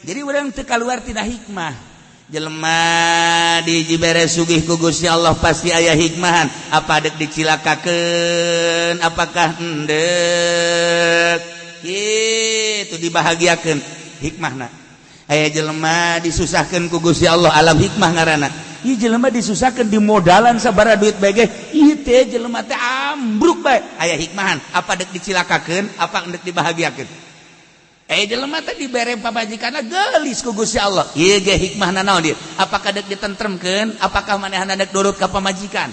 Jadi urang teu kaluar tina hikmah. Jelema dijibere sugih ku Gusti Allah pasti aya hikmahan. Apa dek dicilakakeun, apakah endek? Kitu dibahagiakeun hikmahna. Aya jelema disusahkeun ku Gusti Allah alam hikmah ngaranna. Ieu jelema disusahkeun di modalan sabaraha duit bae ge. Ieu teh jelema teh ambruk bae. Aya hikmahan. Apa dek dicilakakeun, apa endek dibahagiakeun? Jelema teh dibere pamajikanna geulis ku Gusti Allah. Ieu ge hikmahna naon dieu? Apakah dek ditentremkeun? Apakah manehna dek nurut ka pamajikan?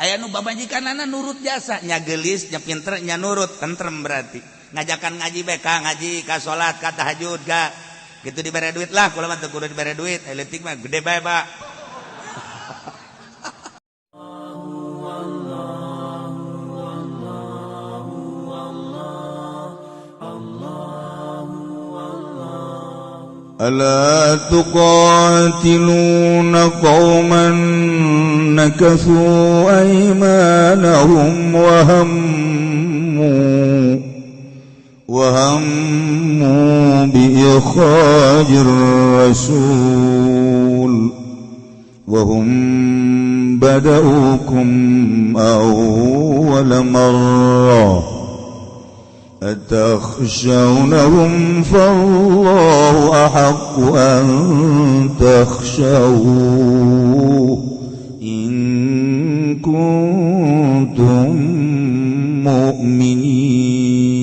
Aya nu pamajikanana nurut jasa, nya geulis, nya pinter, nya nurut, tentrem berarti. Ngajakan ngaji bae ka ngaji, ka salat, ka tahajud, ka kitu dibere duit lah, kula mah teu kudu dibere duit. Leutik mah gede bae, Pak. ألا تقاتلون قوما نكثوا أيمانهم وهموا بإخراج الرسول وهم بدأوكم أول مرة أتخشونهم فالله أحق أن تخشوه إن كنتم مؤمنين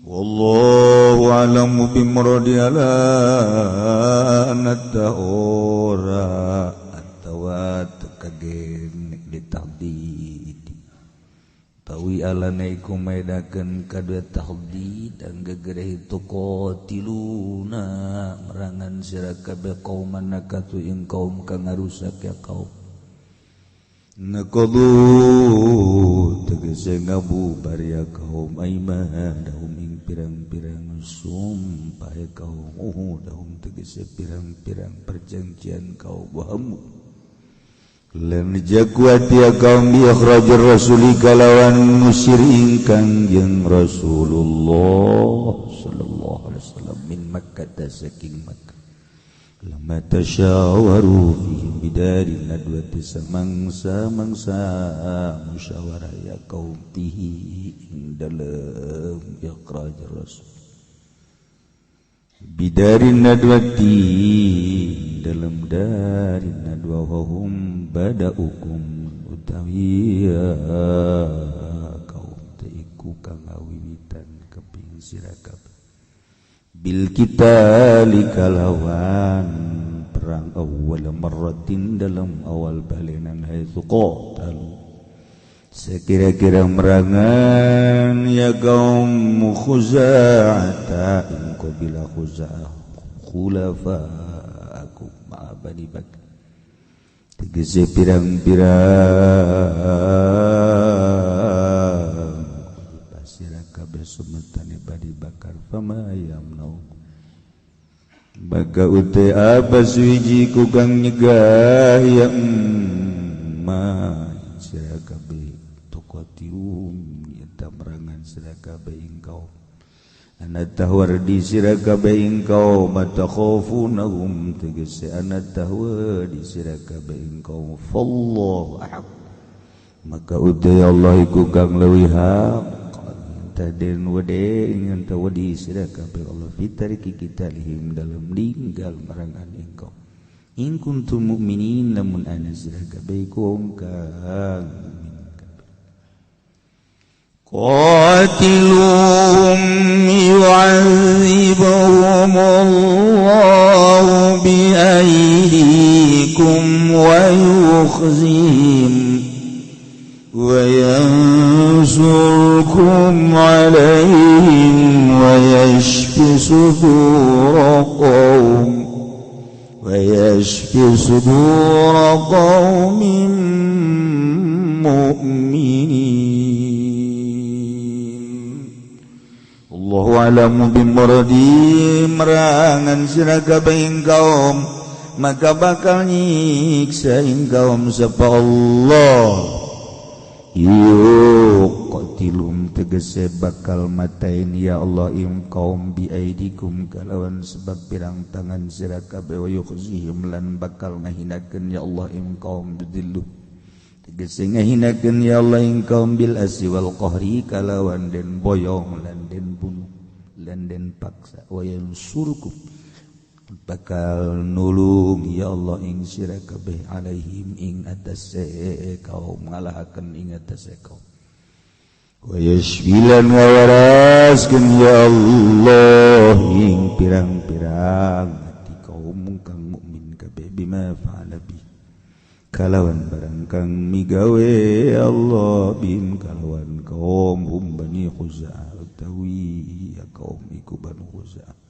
والله أعلم بمراد على أن التأورا التوات كجن للتعديد tawi alana iku maedakeun kadua tahdid dan gegere itu qatiluna merangan sira kabeh kauman nakatu ing kaum kang ngarusak ya kaum naqadu tegese ngabubar ya kaum aimanahum ing pirang-pirang sumpah ya kaum dahum tegese pirang-pirang perjanjian kaum wahamu lam jakwati kaum bi akhrajir rasuli kalawan musyirin kanjeng Rasulullah sallallahu alaihi wasallam min Makkah saking Makkah lamma tasyawaru fihim bidarin nadwati samangsa musyawarah ya kaum tihi dalam ikhrajir rasul bidarin nadwati dalam darin nadwa wahum badaukum utawi kaum teiku kang awiwitan keping sira kabeh bil kitali kalawan perang awal marratin dalam awal balenan haitsu qatalu sekira-kira merangan ya kaum khuza'ata in qabila khuza'ah khulafa Bani Bakar tegese pirang-pirang pasira kabeh sumetane Bani Bakar pamayam nau baga ute abas wiji ku kang nyegah ya sira kabeh tokotium eta merangan sira kabeh ingkau anatahwar di sira kabeh engkau matakhafunahum tegese anatahwa di sira kabeh engkau fallahu ahaq maka utai Allah iku kang leuwih hak taden wade ingin tawadi sira kabeh Allah fitariki kita lihim dalam ninggal marangan engkau in kuntum mu'minin lamun ana sira kabeh iku kang قاتلوهم يعذبهم الله بأيديكم ويخزيهم وينصركم عليهم ويشف صدور قوم مؤمنين Allahu a'lamu bimuradi merangan sira kabeh kaum maka bakal nyiksa kaum sapa Allah qatilum tegese bakal matain ya Allah im kaum biaidikum kalawan sebab pirang tangan sira kabeh wa yukhzihim lan bakal ngahinakeun ya Allah im kaum bidillu tegese ngahinakeun ya Allah im kaum bil asyi wal qahri kalawan den boyong lan den bunuh lan den paksa wa yansurukum bakal nulung ya Allah ing sira kabeh alaihim ing atase kaum ngalahaken ing atase kaum wa yashfilan wa waraskeun ya Allah ing pirang-pirang hati kaum kang mukmin kabeh bima fa'ala bi kalawan barang kang migawe ya Allah bim kalawan kaum bani Khuza'ah utawi ya kaum iku bani Khuza'ah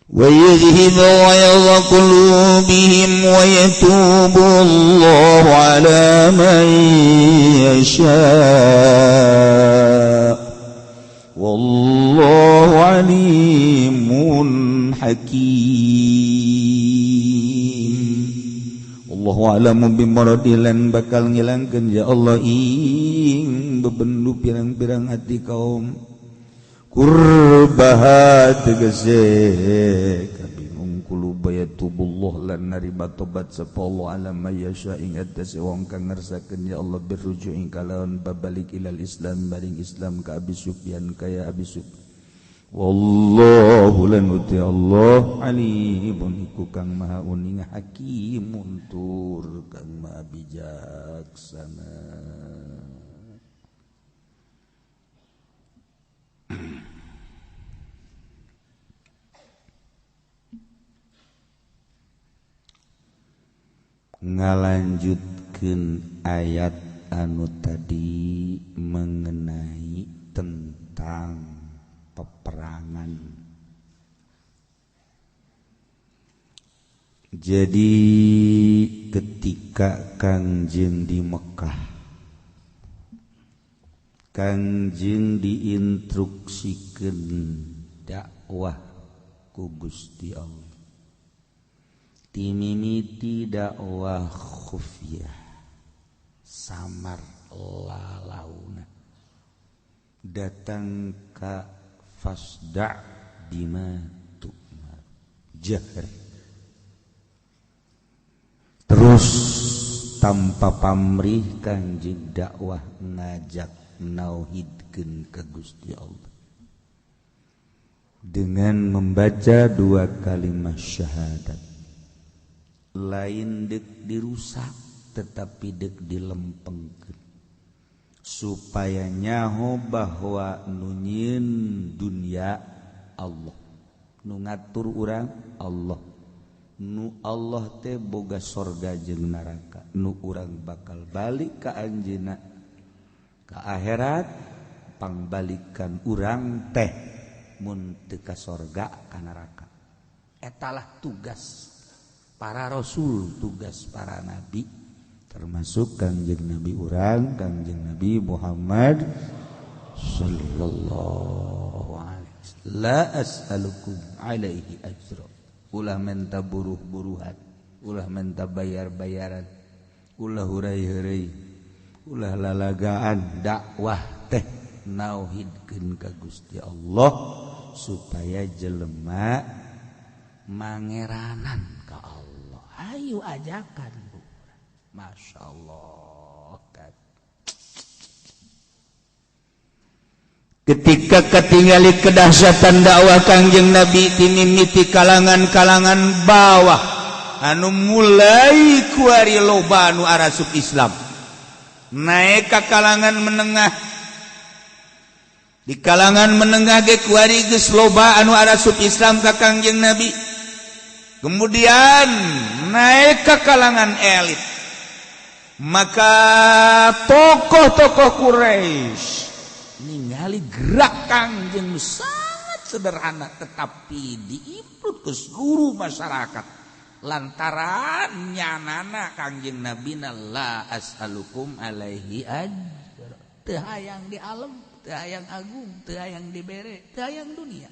وَيُذْهِبَ غَيْظَ قُلُوبِهِمْ وَيَتُوبُ اللَّهُ عَلَى مَن يَشَاءُ وَاللَّهُ عَلِيمٌ حَكِيمٌ Allahu a'lamu bimaradi lan bakal ngilangkeun ya Allah ing bebendu pirang-pirang hati kaum kurbaha tegese kabingung kuluba yatubullah lan narima tobat sapa Allah ala mayyasha ing atase wong kang ngersakeun ya Allah berrujuk ing kalawan babalik ilal Islam maring Islam ka Abi Sufyan kaya Abi Sufyan wallahu lan uti Allah alimun iku kang maha uning hakimun tur kang maha bijaksana. Ngalanjutkeun ayat anu tadi mengenai tentang peperangan. Jadi ketika Kangjeng di Mekah, Kangjeng diinstruksikeun dakwah ku Gusti Allah. Timimiti dakwah khufiyah samar lalauna datang ka fasda' bima tu'mar jahr terus tanpa pamrih Kangjeng dakwah ngajak nauhidkeun ka Gusti Allah dengan membaca 2 kalimat syahadat. Lain dek dirusak tetapi dek dilempengkeun supaya nyaho bahwa nunyin dunia Allah nu ngatur urang Allah nu Allah teh boga sorga jeung neraka nu urang bakal balik ka anjeunna ka akhirat pangbalikan urang teh mun teu ka sorga ka neraka etalah tugas para rasul, tugas para nabi termasuk Kangjeng Nabi urang Kangjeng Nabi Muhammad sallallahu alaihi wasallam. La as'alukum alaihi ajra. Ulah menta buruh-buruhan, ulah menta bayar-bayaran, ulah hurai-hurai, ulah lalagaan dakwah teh nauhidkeun ka Gusti Allah supaya jelema mangeranan ka Allah. Ayo ajakan Bu. Masya Allah kan. Ketika ketinggali kedahsyatan dakwah Kangjeng Nabi timimiti kalangan-kalangan bawah anu mulai kuari loba anu arasup Islam naik ke kalangan menengah. Di kalangan menengah ge kuari geus loba anu arasup Islam ka Kangjeng Nabi. Kemudian naik ke kalangan elit. Maka tokoh-tokoh Quraisy ningali gerak Kangjeng sangat sederhana tetapi diimprut ke seluruh masyarakat. Lantaran nyanana Kangjeng Nabi la as'alukum alaihi ajra. Teu hayang di alam, teu hayang agung, teu hayang dibere, teu hayang dunia.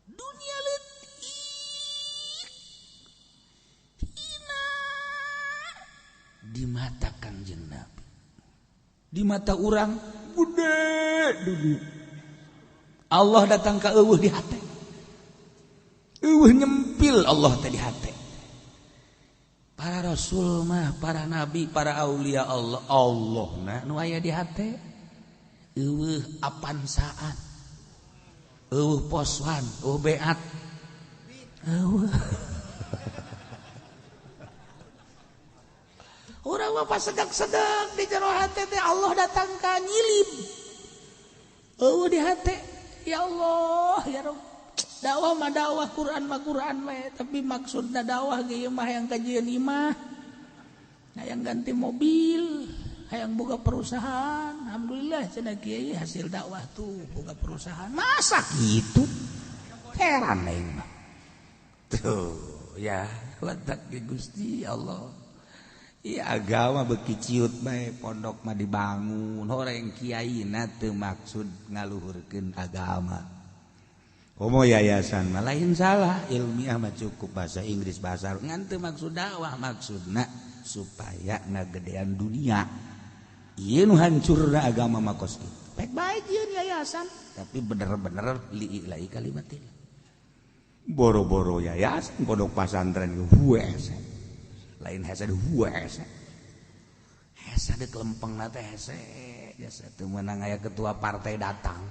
Dunia leutik hina di mata Kangjeng Nabi, di mata orang bude. Allah datang ke eueuh di hate, eueuh nyempil Allah teh di hate. Para rasul mah, para nabi, para aulia Allah na nu aya di hate eueuh apansaan, eueuh poswan, eueuh beat, eueuh. Urang mah pas sedek-sedek di jero hate teh Allah datang ka nyilip. Eueuh di hate, ya Allah, ya Rabb. Dakwah mah dakwah, Quran mah Quran we, tapi maksudna dakwah ge mah hayang kajian imah. Hayang ganti mobil, hayang boga perusahaan. Alhamdulillah cenah kieu hasil dakwah tuh boga perusahaan. Masa gitu? Heran aing mah. Tuh, ya, letak di Gusti Allah. Iya agama beki ciut bae pondok mah dibangun, horeng kiaina teu maksud ngaluhurkeun agama. Komo yayasan mah lain salah, ilmiah mah cukup bahasa Inggris bahasa Arab ngan teu maksud dakwah, maksudna supaya ngagedean dunia. Ieu nu hancurna agama mah kos kitu. Baik-baik ieu yayasan, tapi bener-bener li'ilai kalimatil. Boro-boro yayasan pondok pesantren hues. Lain hese hues. Hese deuk lempengna teh hese, biasa teu meunang aya ketua partai datang.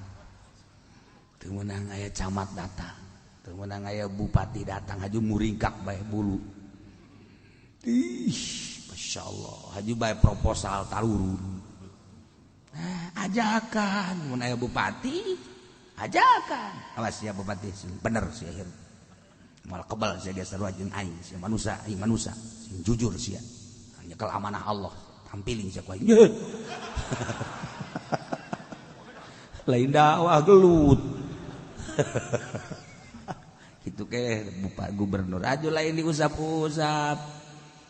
Teu meunang aya camat datang, teu meunang aya bupati datang, haju muringkak bae bulu. Ih, masyaallah, haju bae proposal tarurun. Nah, ajakan mun aya bupati, ajakan. Awas ya bupati, bener sih akhir. Malah kebal sia geus ruajeun aing, sia manusia, aing manusia, sing jujur sia. Hanya kalau amanah Allah, tampilin sia ku aing. Lain dakwah gelut. Gitu ke Bupati Gubernur aja lain diusap-usap,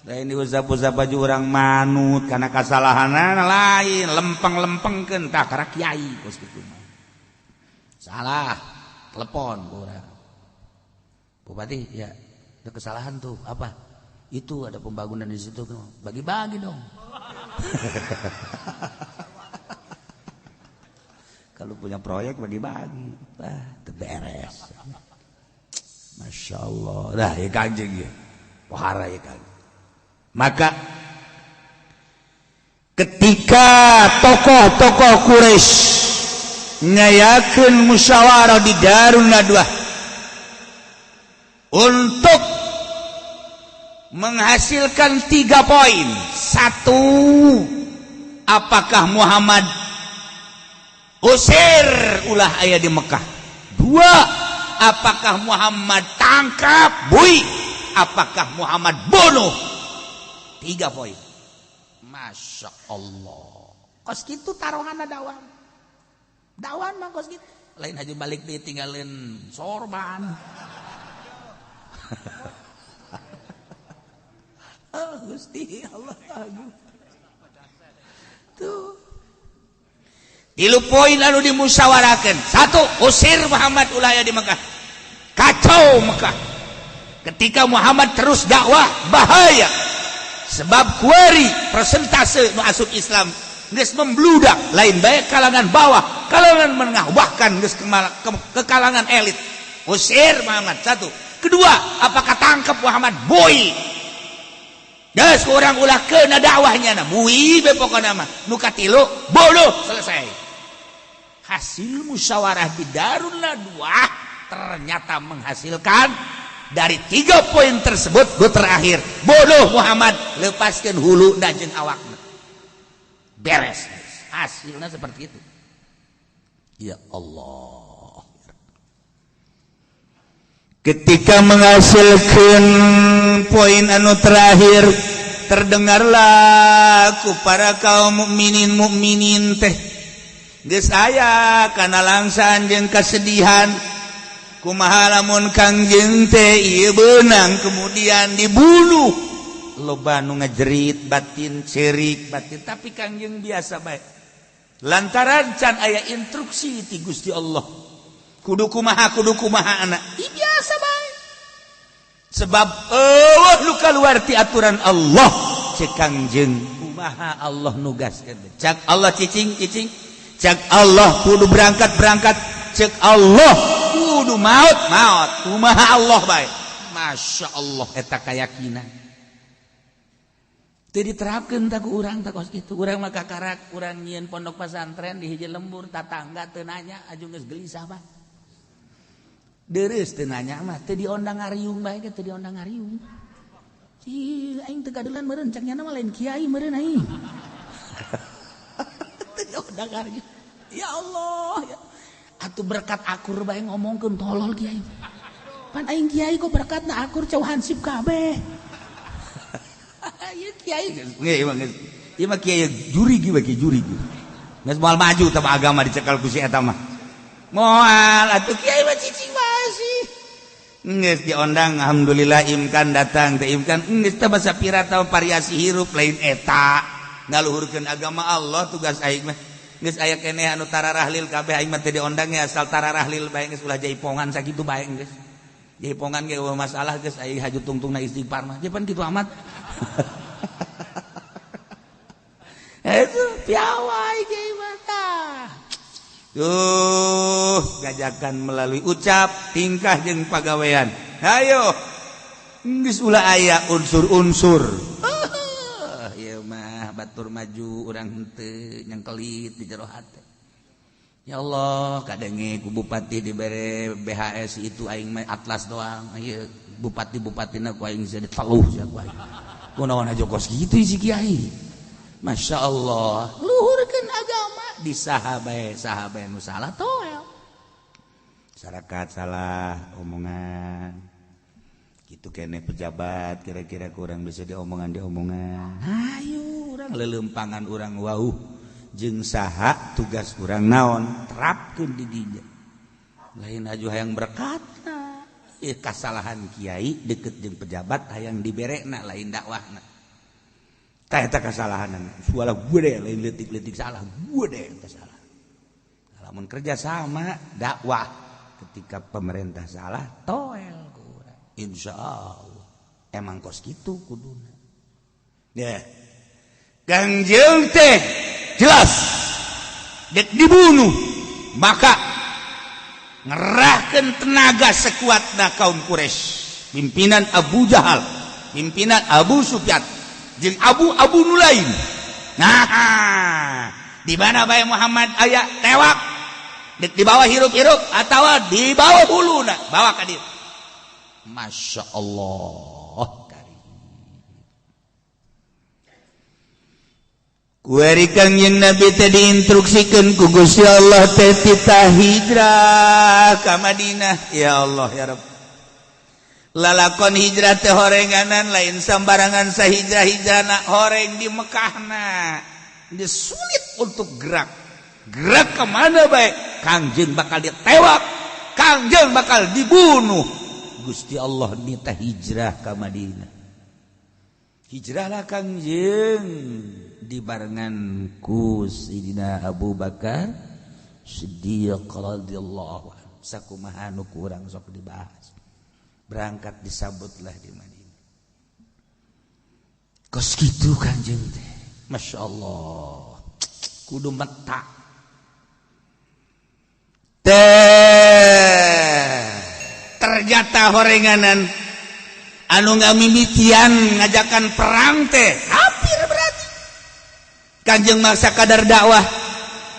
lain diusap-usap aja orang manut karena kesalahanana lain lempeng-lempengkeun tah kara kiai kos kitu mah. Salah, telepon urang. Bupati, ya, ada kesalahan tuh apa? Itu ada pembangunan di situ, bagi-bagi dong. Kalau punya proyek bagi-bagi, beres. Masya Allah, dah ya Kanjeng ya, wahara ya Kanjeng. Maka ketika tokoh-tokoh Quraisy ngayakeun musyawarah di Darun Nadwah untuk menghasilkan 3 poin. 1, apakah Muhammad usir ulah aya di Mekah. 2, apakah Muhammad tangkap bui, apakah Muhammad bunuh. 3 poin. Masya Allah. Kos kitu taruhanna dakwah. Dakwah mah kos kitu. Lain aja balik ditinggalin sorban. Oh Gusti Allah agung. Tuh 3 poin anu dimusyawarakeun. 1, usir Muhammad ulah aya di Mekah. Kacau Mekah. Ketika Muhammad terus dakwah bahaya. Sebab kuari persentase nu asup Islam geus membludak, lain bae kalangan bawah, kalangan menengah, bahkan geus ke kalangan elit. Usir Muhammad. 1. 2, apakah tangkap Muhammad boi? Geus urang ulah keuna dakwahnya na bui be pokona mah. Nu katilu bodoh, selesai. Hasil musyawarah di Darun Nadwah ternyata menghasilkan dari 3 poin tersebut gue terakhir bodoh Muhammad, lepaskan hulu dan jeung awakna, beres. Hasilnya seperti itu. Ya Allah, ketika menghasilkan poin anu terakhir, terdengarlah ku para kaum mukminin teh geus aya kana langsan jeung kasedihan kumaha lamun Kangjeng teh ieu beunang kemudian dibunuh. Loba nu ngajerit batin cerik batin, tapi Kangjeng biasa bae lantaran can aya instruksi ti Gusti Allah kudu kumaha anak biasa bae. Sebab eueuh nu kaluar ti aturan Allah cek Kangjeng kumaha Allah nugaskeun cak Allah cicing cak Allah kudu berangkat cek Allah kudu maut kumaha Allah bae Masya Allah eta kayakinan teu diterapkeun tak ku urang tak kos kitu urang mah kakarak urang nyieun pondok pesantren di hiji lembur tatangga teu nanya aju geus gelisah bae deres teu nanya mah teu diondang ngariung bae teu diondang ngariung si aing teu gadelan meureun cak nyana mah lain kiai meureun aing teu diondang ngariung ya Allah ya atuh berkat akur bae ngomongkeun tolol kiai pan aing kiai kok berkatna akur cau hansip kabeh ieu kiai ieu mah kiai juri geus moal maju teh agama dicekal ku si eta mah moal atuh kiai mah cicing masih geus diondang alhamdulillah imkan datang teh imkan geus teh basa pira tahu variasi hirup lain eta ngaluhurkeun agama Allah tugas aing mah geus aya keneh anu tararahlil kabeh aing mah teh diondang ya asal tararahlil bae geus ulah jaipongan sakitu bae geus jaipongan ge masalah geus aing haju tungtungna istighfar mah japan kitu amat itu piawai kiai mah tuh gajakan melalui ucap tingkah jeung pagawean ayo geus ulah aya unsur-unsur ieu mah batur maju urang henteu nyangkelit di jero hate ya Allah kadenge ku bupati dibere BHS itu aing mah atlas doang ieu bupati-bupatina ku aing jadi teluh sia ku aing kunaon aja kos kitu si kiai Masya Allah luhurkeun agama di sahabat nu salah toel masyarakat salah omongan gitu kene pejabat kira-kira kurang bisa diomongan ayo urang lelempangan urang wauh jeung saha tugas urang naon terapkeun di dinya lain aju hayang berkatna kasalahan kiai deket jeung pejabat hayang diberekna lain dakwahna tah eta kasalahanan suala gede lain leutik-leutik salah gede eta salah lamun kerja sama dakwah ketika pemerintah salah toel ku urang insyaallah emang kos kitu kuduna ya Kangjeng teh jelas dek dibunuh maka ngerahkeun tenaga sekuatna kaum Quraisy pimpinan Abu Jahal pimpinan Abu Sufyan jeung Abu Nulaim nah di mana bae Muhammad aya tewak dek di bawah hirup-hirup atawa di bawah huluna bawa ka dieu Masya Allah kuari Kangjeng Nabi teh diinstruksikeun ku Gusti Allah teh titah hijrah ka Madinah ya Allah ya Rabb lalakon hijrah teh horenganan lain sambarangan sahijrah-hijrahna horeng di Mekahna dia sulit untuk gerak kemana baik Kangjeng bakal ditewak Kangjeng bakal dibunuh Gusti Allah nita hijrah ke Madinah hijrahlah Kangjeng dibarengan ku Sayyidina Abu Bakar Siddiq radhiyallahu anhu sakumaha nu kurang sok dibahas berangkat disambutlah di Madinah kos kitu Kangjeng teh Masya Allah kudu metak ternyata horenganan anu ngamimitian ngajakan perang teh hampir berarti Kangjeng maksa kadar dakwah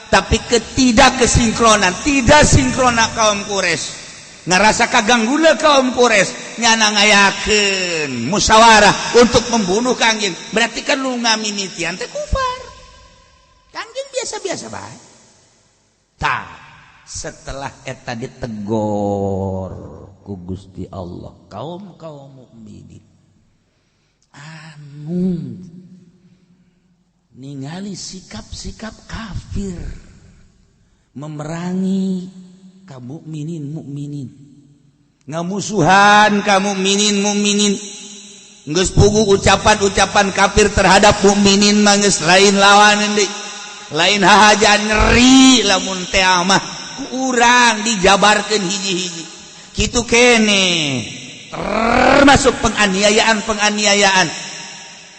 tapi tidak sinkronan kaum Quraisy ngerasa kagangguna kaum Quraisy nyana ngayakeun musyawarah untuk membunuh Kangjeng berarti kan lu ngamimitian teh kufar Kangjeng biasa-biasa bae tah setelah eta ditegor ku Gusti Allah kaum mukminin anu ningali sikap-sikap kafir memerangi kaum mukminin ngamusuhan kaum mukminin geus pugu ucapan-ucapan kafir terhadap mukminin mah geus lain lawanan deui lain hahaja nyeri lamun teh mah ku urang dijabarkeun hiji-hiji kitu kene termasuk penganiayaan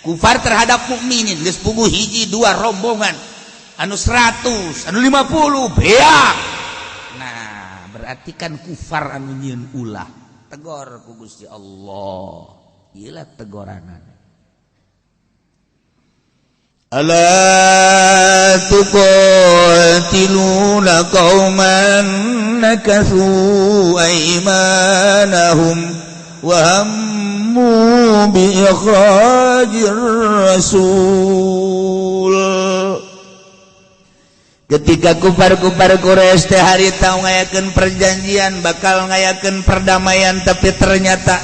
kufar terhadap mukminin geus puguh hiji dua rombongan anu 100 anu 50 beak. Nah berarti kan kufar anu nyieun ulah tegor ku Gusti Allah. Ieu lah tegoranan. Ala tuqatiluna qauman nakathu aymanahum wa hammu bi ikhrajir rasul. Ketika kufar-kufar Quraisy teh harita ngayakeun perjanjian bakal ngayakeun perdamaian, tapi ternyata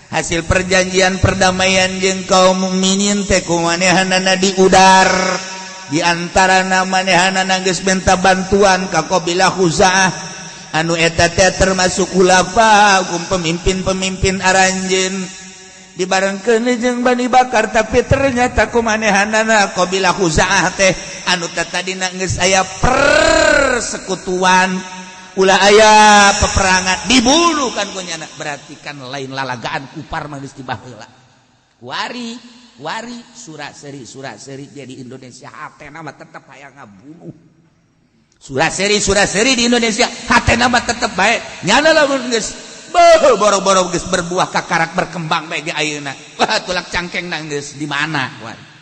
hasil perjanjian perdamaian jeung kaum mukminin teh kumanehanana diudar. Di antara manehanana geus minta bantuan ka qabilah Khuza'ah anu eta teh termasuk khulafa hukum pemimpin-pemimpin aranjeun dibarengkeun jeung Bani Bakar, tapi ternyata kumanehanana qabilah Khuza'ah teh anu tadina geus aya persekutuan ulah aya peperangan dibunuh kan kunyana. Berarti kan lain lalagaan kufar mah geus dibaheula. Wari surat seri di Indonesia hatena mah tetep hayang ngabunuh. Surat seri di Indonesia hatena mah tetep bae. Nyana lamun geus boro-boro geus berbuah kakarak berkembang bae ge ayeuna. Wah tulak cangkengna geus di mana wari.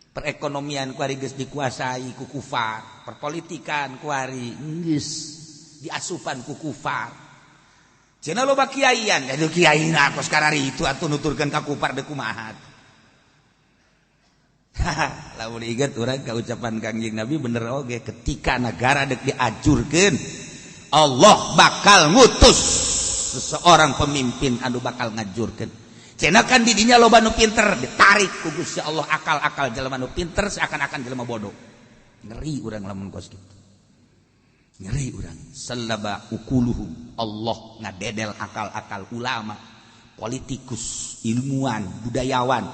Perekonomian kuari geus dikuasai ku kufar, perpolitikan kuari geus diasupan ku kufar. Cenah loba kiaian, atuh kiaina kos karari itu atuh nuturkeun ka kufar deuk kumaha. Lamun inget urang ka ucapan Kangjeng Nabi bener oge, ketika negara deuk diajurkeun Allah bakal ngutus seseorang pemimpin anu bakal ngajurkeun. Cenah kan di dinya loba nu pinter ditarik ku Gusti Allah akal-akal jelema nu pinter seakan-akan jelema bodoh. Ngeri urang lamun kos kitu. Ngeri urang. Sallaba ukuluhum. Allah ngadedel akal-akal ulama, politikus, ilmuwan, budayawan.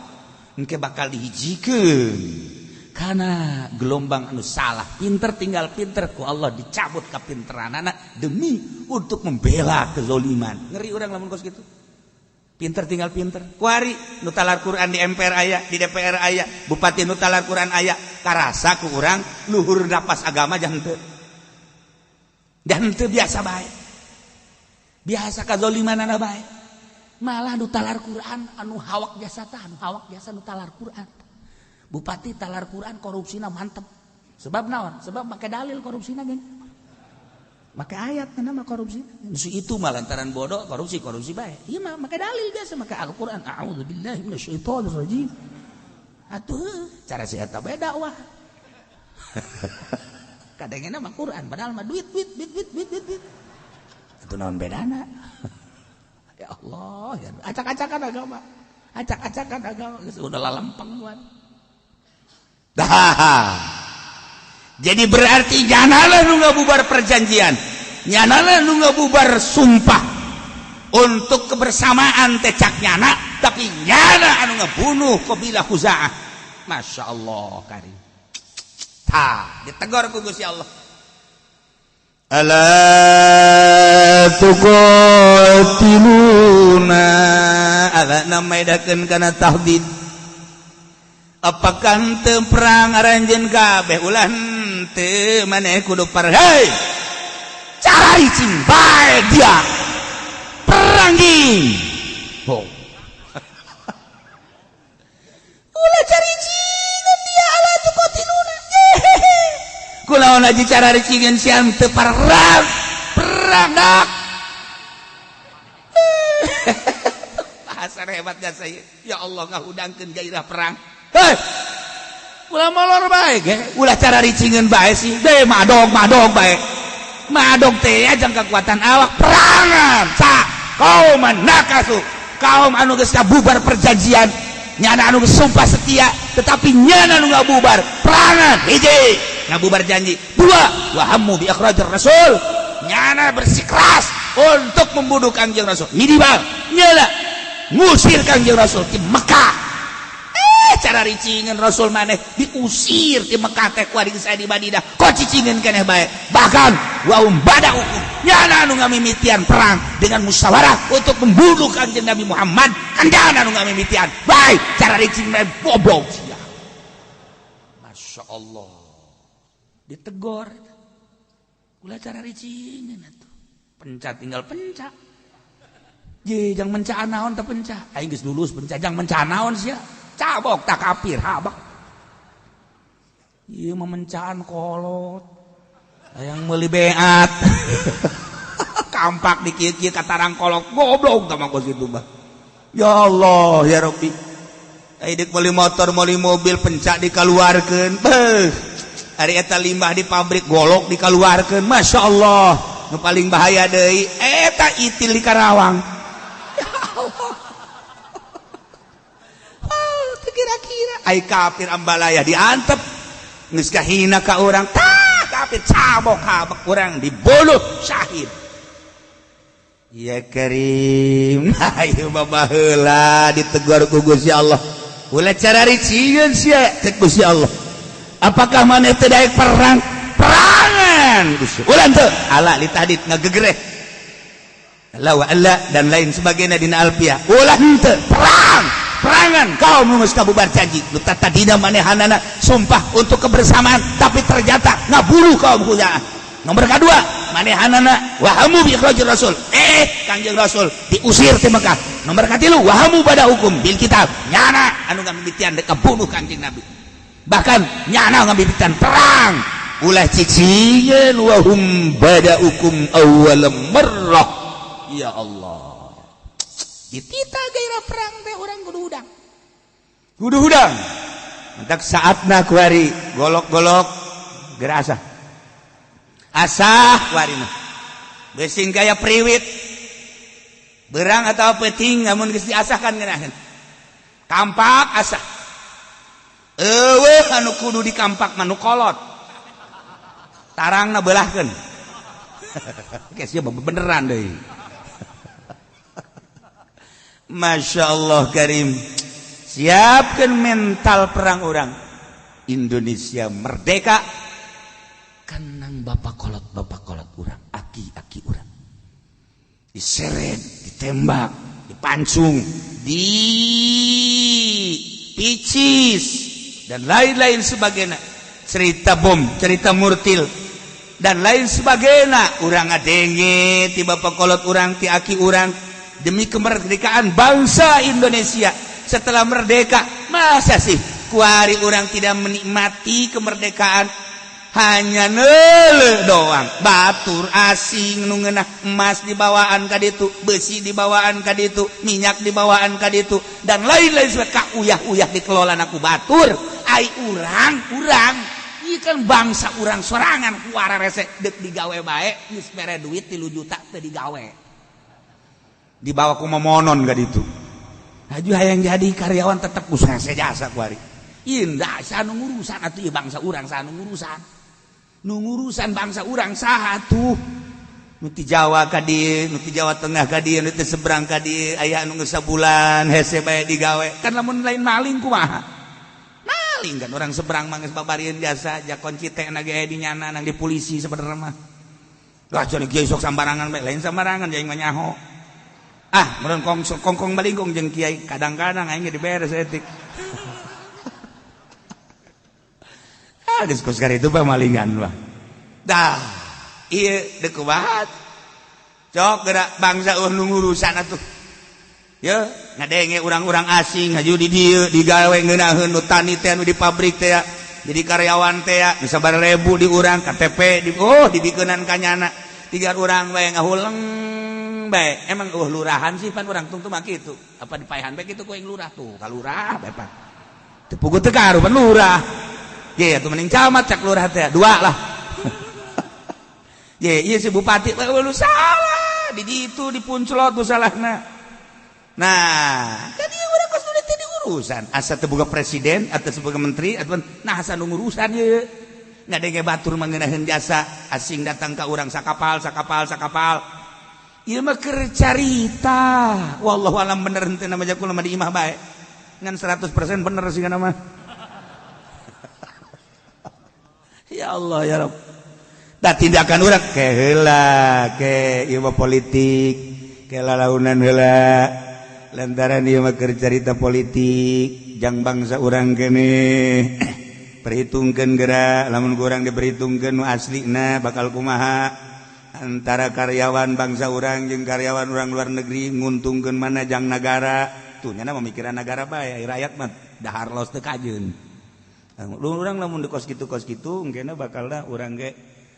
Engke bakal dihijikeun kana gelombang anu salah. Pinter tinggal pinter ku Allah dicabut kapinteranana demi untuk membela kezaliman. Ngeri urang lamun kos kitu. Pinter tinggal pinter. Kuari nu talar Quran di MPR aya, di DPR aya, bupati nu talar Quran aya, karasa ku urang luhur napas agama jangan teu. Jangan teu biasa bae. Biasa kazalimanana bae. Malah nu talar Quran anu hawak jasa tah, anu hawak jasa nu talar Quran. Bupati talar Quran korupsina mantep. Sebab naon? Sebab make dalil korupsina geuning. Make ayat nama korupsi. Itu mah lantaran bodoh korupsi bae. Ieu mah make dalil biasa, make Al-Qur'an. A'udzubillahi minasyaitonir rajim. Atuh, cara si eta bae dakwah. Kadangena mah Quran padahal mah duit. Atuh naon bedana? Ya Allah, ya acak-acakan agama. Acak-acakan agama geus udah lalempeng kuan. Dah. Jadi berarti nyanalah nu ngabubar perjanjian, nyanalah nu ngabubar sumpah untuk kebersamaan teh cak nyana, tapi nyana anu ngabunuh qabilah Khuza'ah. Masya Allah karim. Tah ditegor ku Gusti Allah. Ala tuqatiluna ala namaidakeun kana tahdid. Apakah teu perang aranjeun kabeh ulah teu maneh kudu perang. Cari cimbae dia perangi. Oh. Ulah cari cingan dia ala tuqatiluna. Kunaon aja cara ricingan siam teu perang dak. Bahasa hebat gak saya. Ya Allah ngahudangkeun gairah perang. Hei, ulah molor bae ge, ulah cara ricingeun bae sih. Deh madog bae. Madog teh ajang kekuatan awak perangan. Kaum nakasu, kaum anu geus kabubar perjanjian, nyana anu geus sumpah setia, tetapi nyana anu ngabubar perangan. Hiji, ngabubar janji. Dua, wahammu bi ikhrajir rasul. Nyana bersikeras untuk membunuh Kangjeng Rasul. Minimal nyana ngusir Kangjeng Rasul di Mekah. cara ricingan Rasul maneh diusir di Mekah teh ku saya di Madinah kok cicingan keneh bae bahkan wa bada hukum nyana anu ngamimitian perang dengan musyawarah untuk membunuh Kanjeng Nabi Muhammad andana anu ngamimitian bae cara ricing bae boblok sia Masya Allah ditegur ulah cara ricingan atuh pencak tinggal pencak ye jang mencaan naon teh pencah aing geus lulus pencah jang mencaan naon sia cabok tak kafir habak ieu mah mencaan kolot hayang meuli beat kampak di kieu-kieu katarang kolot goblok tah mah kitu mah ya Allah ya Rabbi ai deuk meuli motor meuli mobil pencak dikaluarkeun beuh ari eta limbah di pabrik golok dikaluarkeun masyaallah nu paling bahaya deui eta itil di Karawang kira-kira ai kafir ambalaya diantep geus kahina ka urang tah kafir cabok habak urang dibunuh syahid ya Karim ayo babaheula ditegur ku Gusti Allah ulah cara ricieun sia teh Gusti Allah apakah maneh teu daek perang perangan Gusti ulah teu ala litadit ngagegereh la wa alla dan lain sebagainya dina alfiah ulah teu perang perangan kau mengus kabubar janji lu tata dina manehanana sumpah untuk kebersamaan tapi ternyata ngaburu kaum punya nomor kedua manehanana wahamu bi ikhrajir rasul Kanjeng Rasul diusir ti Mekah nomor katilu wahamu pada hukum bil kitab nyana anu ngamimitian dek kabunuh Kanjeng Nabi bahkan nyana ngamimitian perang ulah cicieun wahum pada hukum awal marrah ya Allah ditita gairah perang teh urang kudu hudang mentak saatna kuari golok-golok gerasa asah kuarina besing gaya priwit berang atau peting namun geus diasahkan ngeunaheun kampak asah eueuh anu kudu dikampak manu kolot tarangna beulahkeun geus ieu beneran deui Masya Allah Karim siapkan mental perang orang Indonesia merdeka kanang bapak kolot orang aki orang diseret ditembak dipancung dipicis dan lain-lain sebagainya cerita bom cerita murtil dan lain sebagainya orang ngadenge ti bapak kolot orang ti aki orang demi kemerdekaan bangsa Indonesia setelah merdeka masa sih kuari orang tidak menikmati kemerdekaan hanya neuleuh doang batur asing nu ngeunah emas dibawaan ka ditu besi dibawaan ka ditu minyak dibawaan ka ditu dan lain-lain sebagainya uyah-uyah dikelola aku batur ai urang ieu kan bangsa urang sorangan kuara rese deuk digawe bae geus mere duit 3 juta teu digawe dibawa ku momonon gak itu haju hayang jadi karyawan tetap usaha jasa kuari indah sanu ngurusan atuh bangsa urang sanu ngurusan bangsa urang saha atuh nu ti Jawa ka dieu nu ti Jawa Tengah ka dieu nu ti seberang ka dieu aya anu geus sabulan hese bae digawe kan lamun lain maling kumaha maling kan orang seberang mah geus babarieun jasa jakon citena ge di nyana nang di polisi sebenarnya mah lah cenah kieu sok sambarangan bae lain sambarangan jeung mah nyaho meureun kongkong balingkong jeung kiai kadang-kadang aing diberes etik geus kos itu pamalingan mah dah ieu deuk kumaha cok geura bangsa nu ngurusan atuh ye ngadenge urang-urang asing haju di dieu digawe ngeunaheun nu tani teh nu di pabrik teh jadi karyawan teh nu sabaraha ribu di urang KTP dibikeunan ka nyana 3 urang bae ngahuleng bae emang lurahan sih pan urang tungtu mah kitu apa dipaehan bae kitu ku aing lurah tuh ka lurah bae pan teu puguh teu karupan lurah ye atuh mending camat cak lurah teh 2 lah ye ieu si bupati lu salah di ditu dipuncelot tu salahna nah kan ieu urang kos teh diurusan asa teu boga presiden atau sebagai menteri ataupun nah asa nu ngurusan ye ngadenge batur mangeunaheun jasa asing datang ka urang sakapal ieu mah keur carita wallahu alam bener henteu nama jakul mah di imah bae ngan 100% bener sih nama. Ya Allah ya Rabb. Tak tindakan urang ke heula ke ieu politik ke lalaunan heula lantaran ieu mah keur carita politik jang bangsa urang keneh perhitungkeun geura lamun urang diperhitungkeun nu aslina bakal kumaha antara karyawan bangsa urang jeung karyawan urang luar negeri nguntungkeun mana jang nagara tuh nya mamikiran nagara bae rakyat mah dahar los teu kajeun urang lamun di kos kitu engkena bakalna urang ge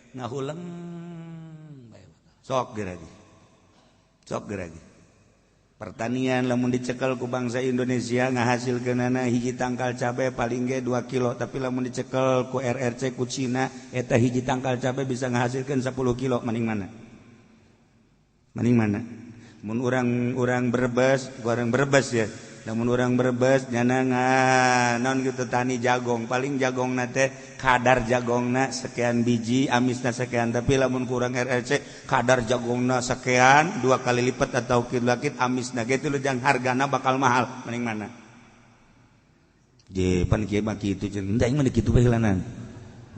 ngahuleng sok geragi pertanian lamun dicekel ku bangsa Indonesia ngahasilkeunana hiji tangkal cabe paling ge 2 kilo tapi lamun dicekel ku RRC ku Cina eta hiji tangkal cabe bisa ngahasilkeun 10 kilo mending mana mun urang Brebes ya namun orang Brebes nyana non gitu tani jagong paling jagongna teh kadar jagongna sekian biji amisna sekian tapi lamun kurang RRC kadar jagongna sekian 2 kali lipat atau kilakit amisna gitu lu jang hargana bakal mahal mending mana je pan kieu mah kitu cenah da mah kitu bae heulanan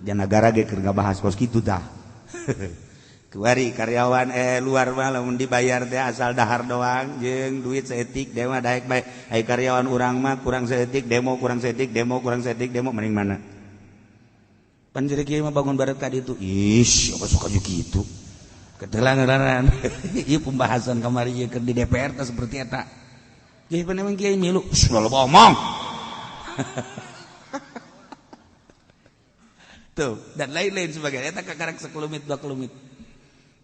jangan negara ge keur ngabahas kos kitu tah kuari karyawan luar mah lamun dibayar teh asal dahar doang jeung duit saeutik deui mah daek bae ai karyawan urang mah kurang saeutik demo mending mana panjeri kieu mah bangun barat ka ditu ish apa suka ju kitu ketelangan ieu pembahasan kamari ieu keur di DPR teh seperti eta jadi pan emang kieu milu ulah loba omong tuh dan lain-lain sebagainya eta kakarek sekelumit 2 kelumit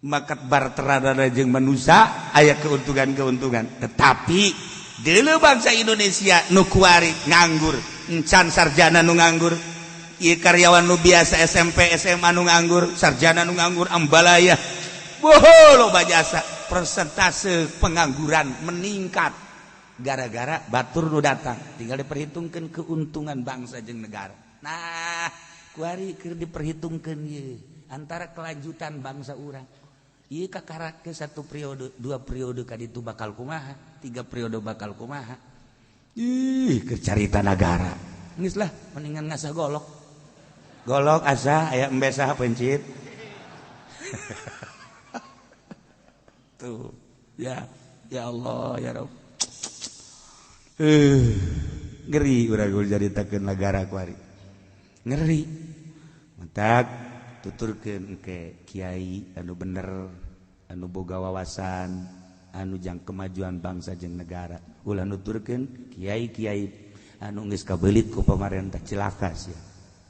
makat barterana jeung manusia aya keuntungan tetapi deuleu bangsa Indonesia nu kuari nganggur encan sarjana nu nganggur ieu karyawan nu biasa SMP SMA nu nganggur sarjana nu nganggur ambalaya loba jasa persentase pengangguran meningkat gara-gara batur nu datang tinggal diperhitungkeun keuntungan bangsa jeung negara nah kuari keur diperhitungkeun ieu antara kelanjutan bangsa urang ieu kakarak ke 1 periode 2 periode kaditu bakal kumaha 3 periode bakal kumaha ih keur carita nagara geus lah mendingan ngasah golok asa aya embe saha pencit tuh ya Allah ya Rabb ngeri urang jaritakeun nagara kuari ngeri mentak tuturkeun ke kiai anu bener anu boga wawasan anu jang kemajuan bangsa jeung negara ulah nuturkeun kiai anu geus kabeulit ku pamarentah cilaka sia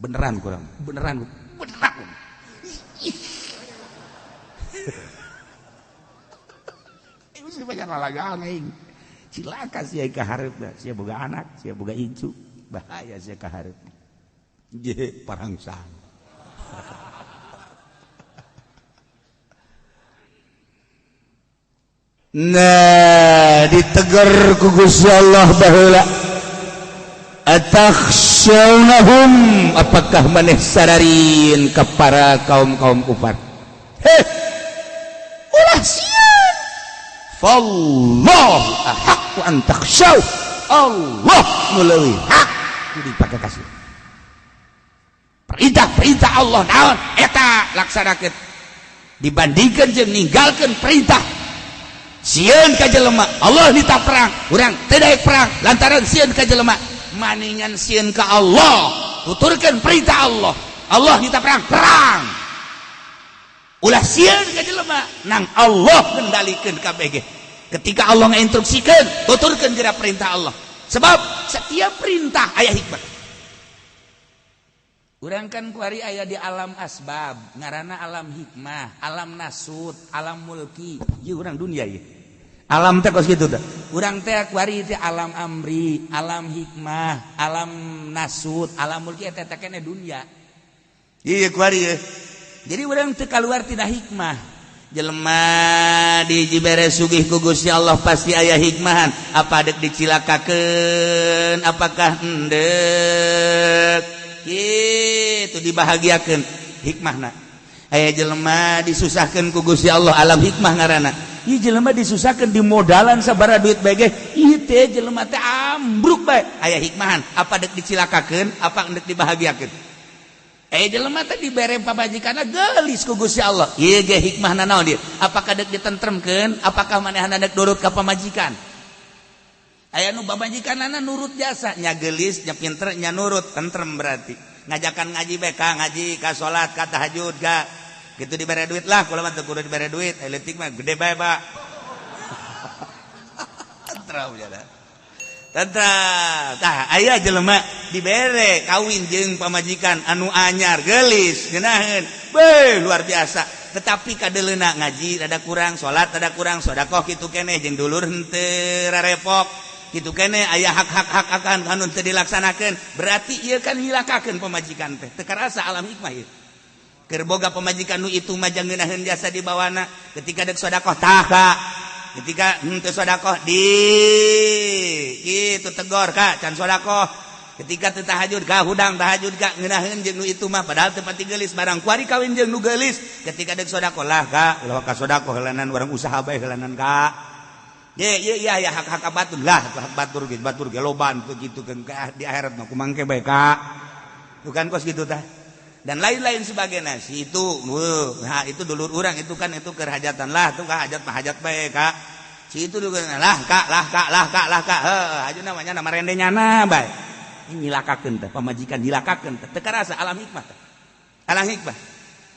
beneran kurang beneran ieu sih banyak lalagaan aing cilaka sia ka hareupna sia boga anak sia boga incu bahaya sia ka hareupna je parangsang nah ditegur ku Gusti Allah baheula atakhsyawnahum apakah maneh sadarin ka para kaum kufar ulah sieun fallahu ahaqqu an takhsyaw Allah muleuwih hak kudu dipake kasih perintah Allah naon eta laksanakeun dibandingkeun jeung ninggalkeun perintah sieun ka jelema Allah nita perang urang teu daek perang lantaran sieun ka jelema maningan sieun ka Allah tuturkeun perintah Allah nita perang ulah sieun ka jelema nang Allah kendalikeun kabeh ketika Allah ngainstruksikeun tuturkeun geura perintah Allah sebab setiap perintah aya hikmah urang kan kuari aya di alam asbab ngaranna alam hikmah alam nasut alam mulki ieu urang dunia ieu alam teh kos kitu teh urang teh kuari teh alam amri alam hikmah alam nasut alam mulki eta teh kene dunia ieu kuari jadi urang teu kaluar tina hikmah jelema dijibere sugih ku Gusti Allah pasti aya hikmahan apa dek dicilakakeun apakah endek kitu dibahagiakeun hikmahna aya jelema disusahkeun ku Gusti Allah alam hikmah ngaranna ieu jelema disusahkeun di modalan sabaraha duit bae ge ieu teh jelema teh ambruk bae aya hikmahan apa dek dicilakakeun apa dek dibahagiakeun jelema teh dibere pamajikanna geulis ku Gusti Allah ieu ge hikmahna naon dieu apakah dek ditentremkeun apakah manehna dek nurut ka pamajikan aya nu pamajikanna nurut jasa nya geulis nya pinter nya nurut tentrem berarti ngajakan ngaji bae ka ngaji ka salat ka tahajud ka gitu dibere duit lah kula mah teu kudu dibere duit leutik mah gede bae Pak tah aya jelema dibere kawin jeung pamajikan anu anyar geulis geunaheun beuh luar biasa tetapi kadeleuna ngaji rada kurang salat rada kurang sedekah kitu keneh jeung dulur henteu rarepok kitu keneh aya hak-hak akan anu teu dilaksanakeun berarti ieu kan hilakakeun pamajikan teh teu karasa alam hikmah ieu keur boga pamajikan nu itu mah jang ngeunaheun jasa di bawana ketika dek sedekah tah ka ketika henteu sedekah di kitu tegor ka can sedekah ketika teu tahajud ka hudang tahajud ka ngeunaheun jeung nu itu mah padahal teu pati geulis barang kuari kawin jeung nu geulis ketika dek sedekah lah ka ulah ka sedekah heulanan urang usaha bae heulanan ka ye ya hak-hak batur lah hak batur ge loban begitu kan di akhirat mah kumangke bae ka bukan kos gitu tah dan lain-lain sebagainya itu itu dulur urang itu kan itu keur hajatan lah tuh ka hajat mah hajat bae ka si itu dulu lah ka heuh aja namanya nama rendenyana bae nyilakakeun teh pamajikan nyilakakeun teh teu karasa alam hikmah teh alam hikmah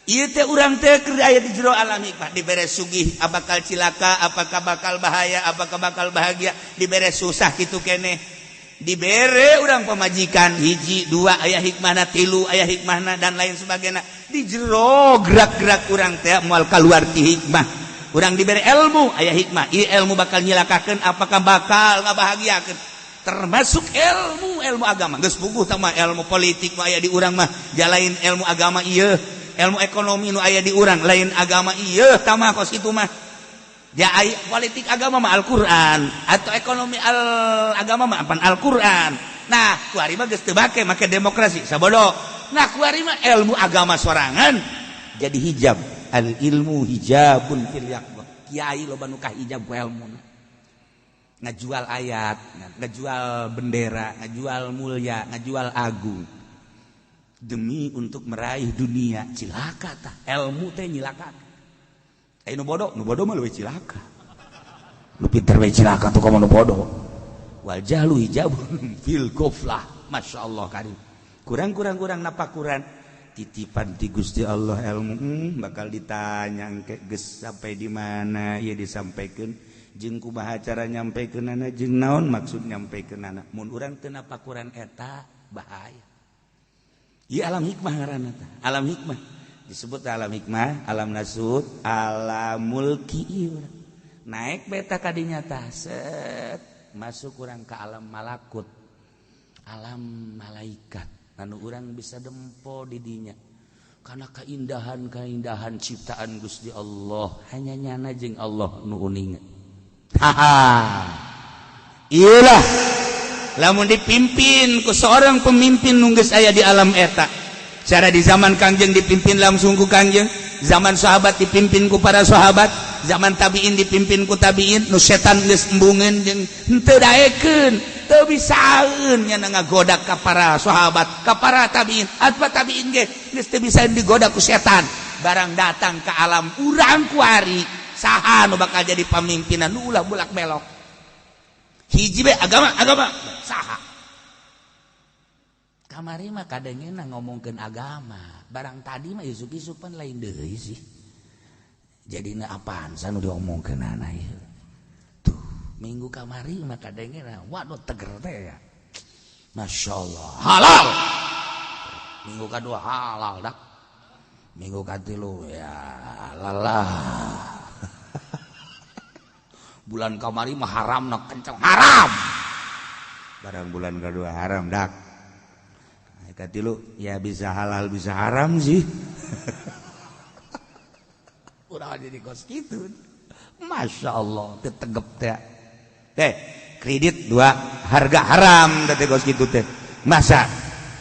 ieu teh urang teh keur aya di jero alam hikmah dibere sugih apakah cilaka apakah bakal bahaya apakah bakal bahagia dibere susah kitu keneh dibere urang pamajikan hiji dua aya hikmahna tilu aya hikmahna dan lain sebagainya di jero gerak-gerak urang teh moal kaluar ti hikmah urang dibere ilmu aya hikmah ieu ilmu bakal nyilakakeun apakah bakal ngabahagiakeun termasuk ilmu agama geus puguh tah mah ilmu politik nu aya di urang mah jalain ilmu agama ieu ilmu ekonomi nu aya di urang lain agama ieu tah mah kos kitu mah ya politik agama mah Al-Qur'an atau ekonomi agama mah Al-Qur'an nah kuari mah geus teu make demokrasi sabodo nah kuari mah ilmu agama sorangan jadi hijab al ilmu hijabun fil yaqdah kiai loba nu kahijab ku ilmuna ngajual ayat ngajual bendera ngajual mulia ngajual agung demi untuk meraih dunia cilaka tah ilmu teh nyilakakeun nu bodoh mah leuwih cilaka nu pinter we cilaka tuh komo nu bodoh wal jahlu hijabun fil ghaflah masyaallah karim kurang napakuran titipan ti Gusti Allah ilmu bakal ditanya engke geus sampai di mana ieu disampaikeun jeung kumaha cara nyampekeunana jeung naon maksud nyampekeunana mun urang teu napakuran eta bahaya ieu alam hikmah ngaranna tah alam hikmah disebut alam hikmah, alam nasud, alamul ki naik beta kadinya tah set masuk urang ke alam malakut alam malaikat anu urang bisa dempo di dinya karena keindahan ciptaan Gusti Allah hanya nyana jeung Allah nu uning iyalah lamun dipimpin ku seorang pemimpin nu geus aya di alam eta cara di zaman Kangjeng dipimpin langsung ku Kangjeng zaman sahabat dipimpin ku para sahabat zaman tabiin dipimpin ku tabiin nu setan geus embungeun jeung henteu daekeun teu bisaeun nya ngagoda ka para sahabat ka para tabiin atpa tabiin ge geus teu bisa digoda ku setan barang datang ke alam urang kuari saha nu bakal jadi pamimpinan nu ulah bulak belok hiji be agama saha kamari mah kadangena ngomongkeun agama barang tadi mah isuk-isuk pan lain deui sih jadina apaan sanu diomongkeunana ieu tuh minggu kamari mah kadangena waduh teger teh ya masyaallah halal minggu kadua halal dak minggu katilu ya lalah bulan kamari mah haram nak kencang haram barang bulan kadua haram dak katilu ya bisa halal bisa haram sih udah jadi kos gitu masya Allah tetegep teh kredit 2 harga haram teh kos gitu teh masa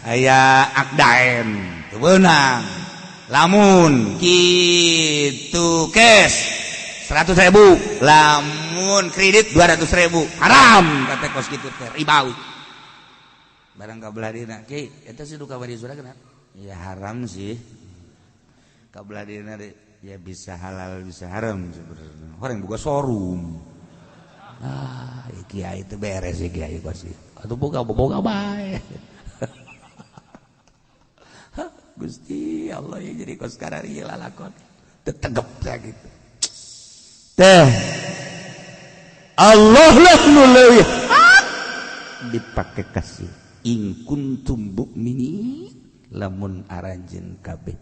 aya akdaen teu beunang lamun kitu kes 100.000 lamun kredit 200.000 haram kata kos gitu teh ribawi barang kabelah dina ki eta sih duka bari surah kenapa ya haram sih kabelah dina ya bisa halal bisa haram sebenarnya orang buka showroom kiai itu beres sih kiai kos atau boga bae Gusti Allah ya jadi kos karari lalakon tetegep gitu teh Allah lah nu leuwih dipake kasih in kuntum mu'minin lamun aranjeun kabeh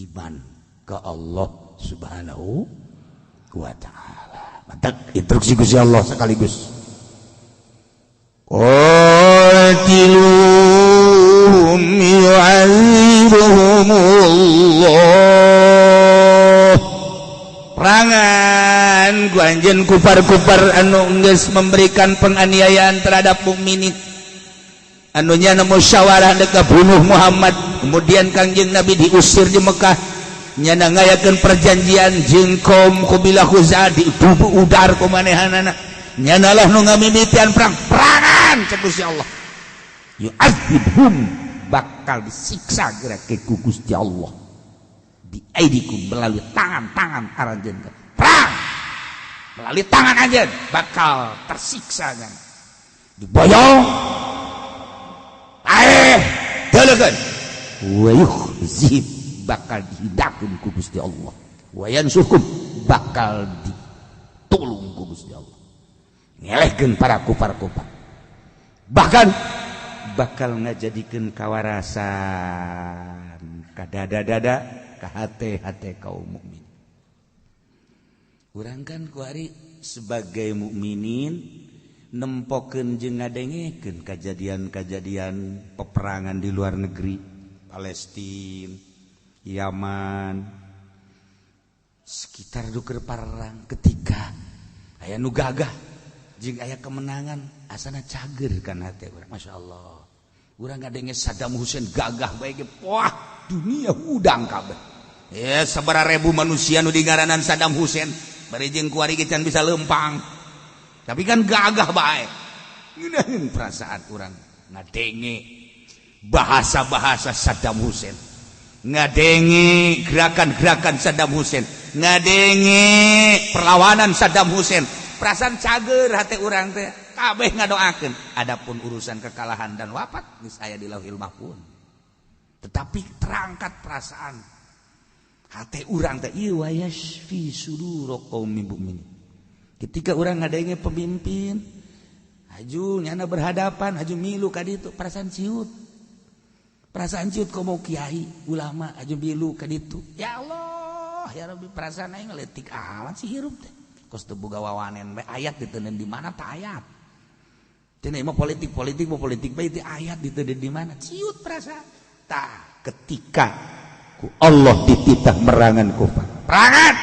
iman ka Allah Subhanahu wa taala. Mantap instruksi Gusti Allah sekaligus. Qatilum yu'adzibuhumullah. Perangan guanjeun kufar-kufar anu geus memberikan penganiayaan terhadap mukminin. Anunya musyawarah deka bunuh Muhammad, kemudian Kangjeng Nabi diusir di Mekah, nyana ngayakeun perjanjian jeung kaum Qabilah Khuza'ah di udar ku manehanana, nyana lah nu ngamimitian perangan cek Gusti Allah. Yu'adzibhum bakal disiksa geura ku Gusti Allah. Bi aidikum melalui tangan-tangan aranjeun perang. Melalui tangan anjeun bakal tersiksa nya. Diboyong dalegan wa yukhzib bakal dihidapkeun ku Gusti Allah wa yansurkum bakal ditulung ku Gusti Allah ngelehkeun para kufar-kufar bahkan bakal ngajadikeun kawarasan ka dada-dada ka hate-hate kaum mukmin urang kan ku ari sebagai mukminin nempokeun jeung ngadengekeun kajadian-kajadian peperangan di luar negeri Palestina, Yaman sekitar duker parang ketika aya nu gagah jeung aya kemenangan asana cager kan hate urang masyaallah urang ngadenge Saddam Hussein gagah bae ge wah dunia udang kabeh ya sabaraha ribu manusia nu digaranan Saddam Hussein bari jeung kuari ge can bisa lempang tapi kan gagah bae ngeunaheun perasaan urang ngadenge bahasa-bahasa Saddam Hussein ngadenge gerakan-gerakan Saddam Hussein ngadenge perlawanan Saddam Hussein perasaan cager hate urang teh kabeh ngadoakeun adapun urusan kekalahan dan wafat geus aya di Lauhil Mahfuz tetapi terangkat perasaan hate urang teh ieu wa yashfi sudur qaumil mukminin. Ketika orang ngadenge pemimpin, haju nyana berhadapan, haju milu ka ditu perasaan ciut. Perasaan ciut komo kiai, ulama haju milu ka ditu. Ya Allah, ya Rabbi perasaan aing leutik amat sih hirup teh. Kos teu boga wawanen bae ayat diteuneun di mana tah ayat. Cenah mah politik bae teh ayat diteuneun di mana? Ciut perasaan. Tah ketika ku Allah dititah merangan kufar. Perangan.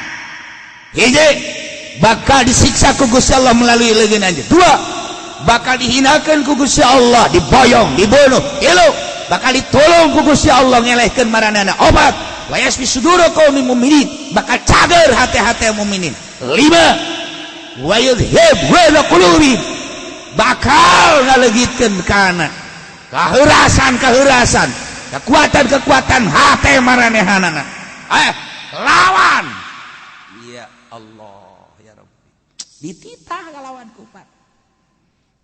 Hiji bakal disiksa ku Gusti Allah melalui leungeun anjeun. 2 bakal dihinakeun ku Gusti Allah, diboyong, dibunuh. 3 bakal ditolong ku Gusti Allah ngelehkeun maranana obat. Wa yasfi sudur qaumil mukminin bakal cager hate-hate mukminin. 5 wa yudhib wa qulubi bakal ngalegitkeun kana kaheurasan, kekuatan hate maranehanana. Lawan ya Allah dititah kalawan kufar.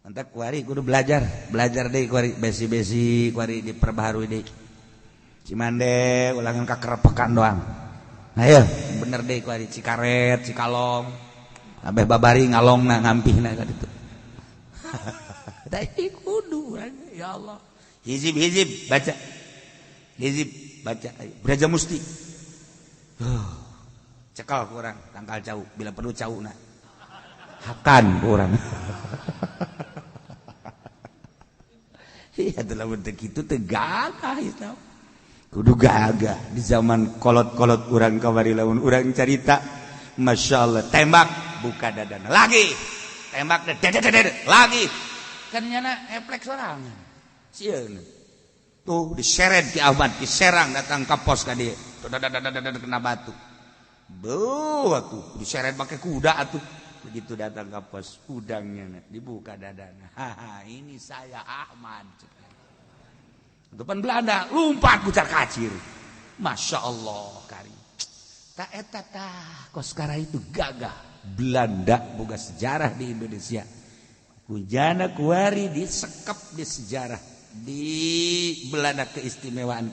Mantap kuari kudu belajar deui kuari besi-besi kuari diperbaharui deui. Cimande ulangan kakerepekan doang. Ayo bener deui kuari Cikaret, Cikalong. Abeh babari ngalongna ngampihna ka ditu. Da kudu ya Allah. Hizib baca. Hizib baca Braja Musti. Cekal kurang tangkal cau bila perlu cauna. Hakan orang. Iya telah bentuk itu tegagah Islam. Kudu gagah di zaman kolot-kolot orang kamari lamun orang cerita, masya Allah tembak buka dadana lagi, tembak lagi. Kan nyana eflek sorangan. Sieun. Tuh diseret ki Ahmad, diserang datang ke pos ka dieu. Kena batu. tuh diseret pakai kuda tuh. Begitu datang ke pos, udangnya dibuka dadanya. Haha, ini saya Ahmad. Depan Belanda, lompat kucar kacir. Masya Allah, kari. Tak eta tah, kos sekarang itu gagah. Belanda boga sejarah di Indonesia. Kujana kuari disekep di sejarah. Di Belanda keistimewaan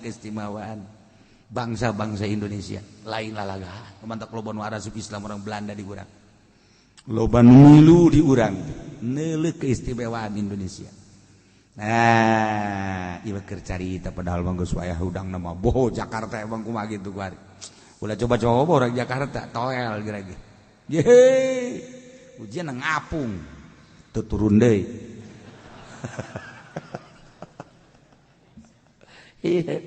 bangsa-bangsa Indonesia. Lain lalaga. Kemantak loban warasuk Islam orang Belanda di gurang. Loban milu di urang. Neuleuh keistimewaan Indonesia. Nah, ieu keur carita padahal mah geus wayah udang nama boh Jakarta emang kumaha gitu kuari. Ulah coba-coba orang Jakarta toel gerage. Yehe. Ujian ngapung. Teu turun deui. Iya.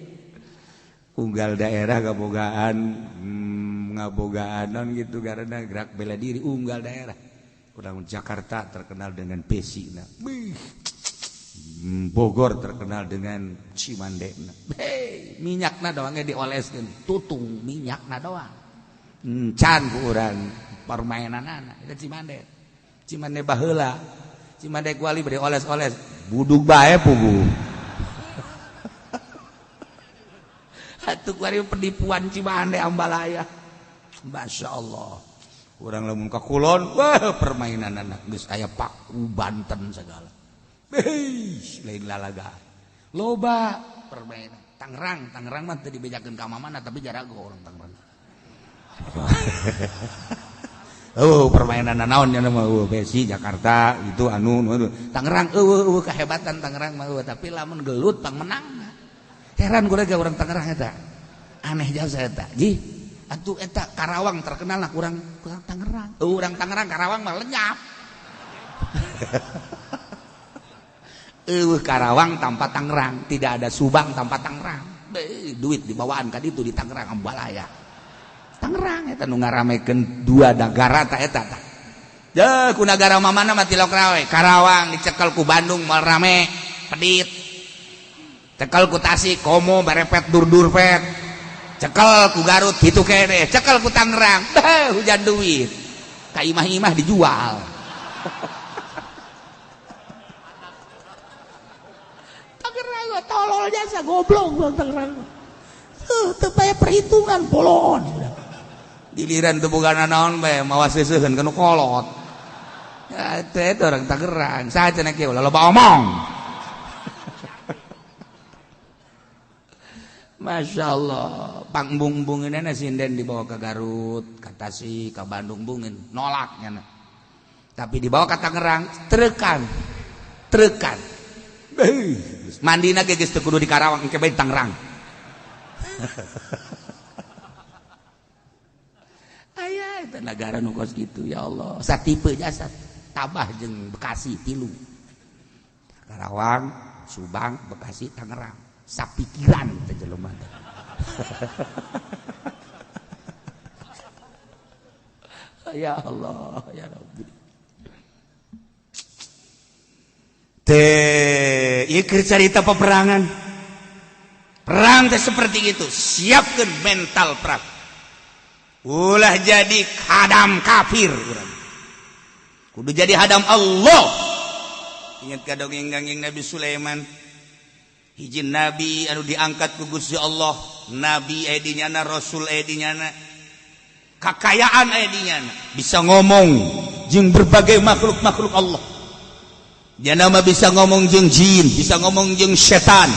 Unggal daerah ngabogaan gitu karena gerak bela diri unggal daerah. Orang Jakarta terkenal dengan pesina. Bogor terkenal dengan cimandena. Minyakna doangnya dioleskeun, tutung minyakna doang. Can ku urang permainanana eta Cimande. Cimande baheula. Cimande kuali bade oles-oles, budug bae pugu. Atuh kuari penipuan Cimande Ambalaya. Masya Allah. Urang lamun ka Kulon, wah permainanana geus aya Paku Banten segala. Lain lalaga. Loba permainan. Tangerang mah teu dibejakeun ka mamana tapi jarago orang Tangerang. Permainan naon nya mah besi Jakarta itu anu Tangerang kahebatan Tangerang mah tapi lamun gelut pang menang. Heran gua ge urang Tangerang eta. Aneh jasa eta. Ji, atuh eta Karawang terkenal lah kurang Tangerang. Urang Tangerang Karawang mah lenyap. Karawang tanpa Tangerang, tidak ada Subang tanpa Tangerang. Duit dibawaan ka ditu di Tangerang Ambalaya. Tangerang eta nu ngaramekeun dua negara ta eta tah. Jeuh ku nagara mamana mah tilok rawe. Karawang dicekel ku Bandung moal rame, pedit. Cekel ku Tasik, komo berepet dur-durpet. Cekel ku Garut kitu keneh, cekel ku Tangerang, hujan duit. Ka imah-imah dijual. Tolol jasa goblok bang Tangerang. Teu bae perhitungan bolon. Giliran teu boga naon bae mawa seuseuheun kana kolot. Ya teh orang Tangerang. Saha cenah kieu loba omong. Masya Allah. Pangbung-bungeunana sinden dibawa ke Garut, ka Tasik, ka Bandung bungeun nolak nya. Tapi dibawa ke Tangerang treukan. Mandina ge geus teu kudu di Karawang engke bae di Tangerang. Aya eta nagara nu kos kitu ya Allah. Satipe jasa Tabah jeung Bekasi 3. Karawang, Subang, Bekasi, Tangerang. Sapikiran teh jelema teh. Ya Allah, ya Rabbi. Ieu cerita peperangan. Perang teh seperti itu. Siapkan mental perang. Ulah jadi hadam kafir urang. Kudu jadi hadam Allah. Ingat ka dongeng-dongeng Nabi Sulaiman. Hiji nabi anu diangkat ku Gusti Allah, nabi aya di nyana, rasul aya di nyana. Kakayaan aya di nyana, bisa ngomong jeung berbagai makhluk-makhluk Allah. Dia nama bisa ngomong jeung jin, bisa ngomong jeung setan,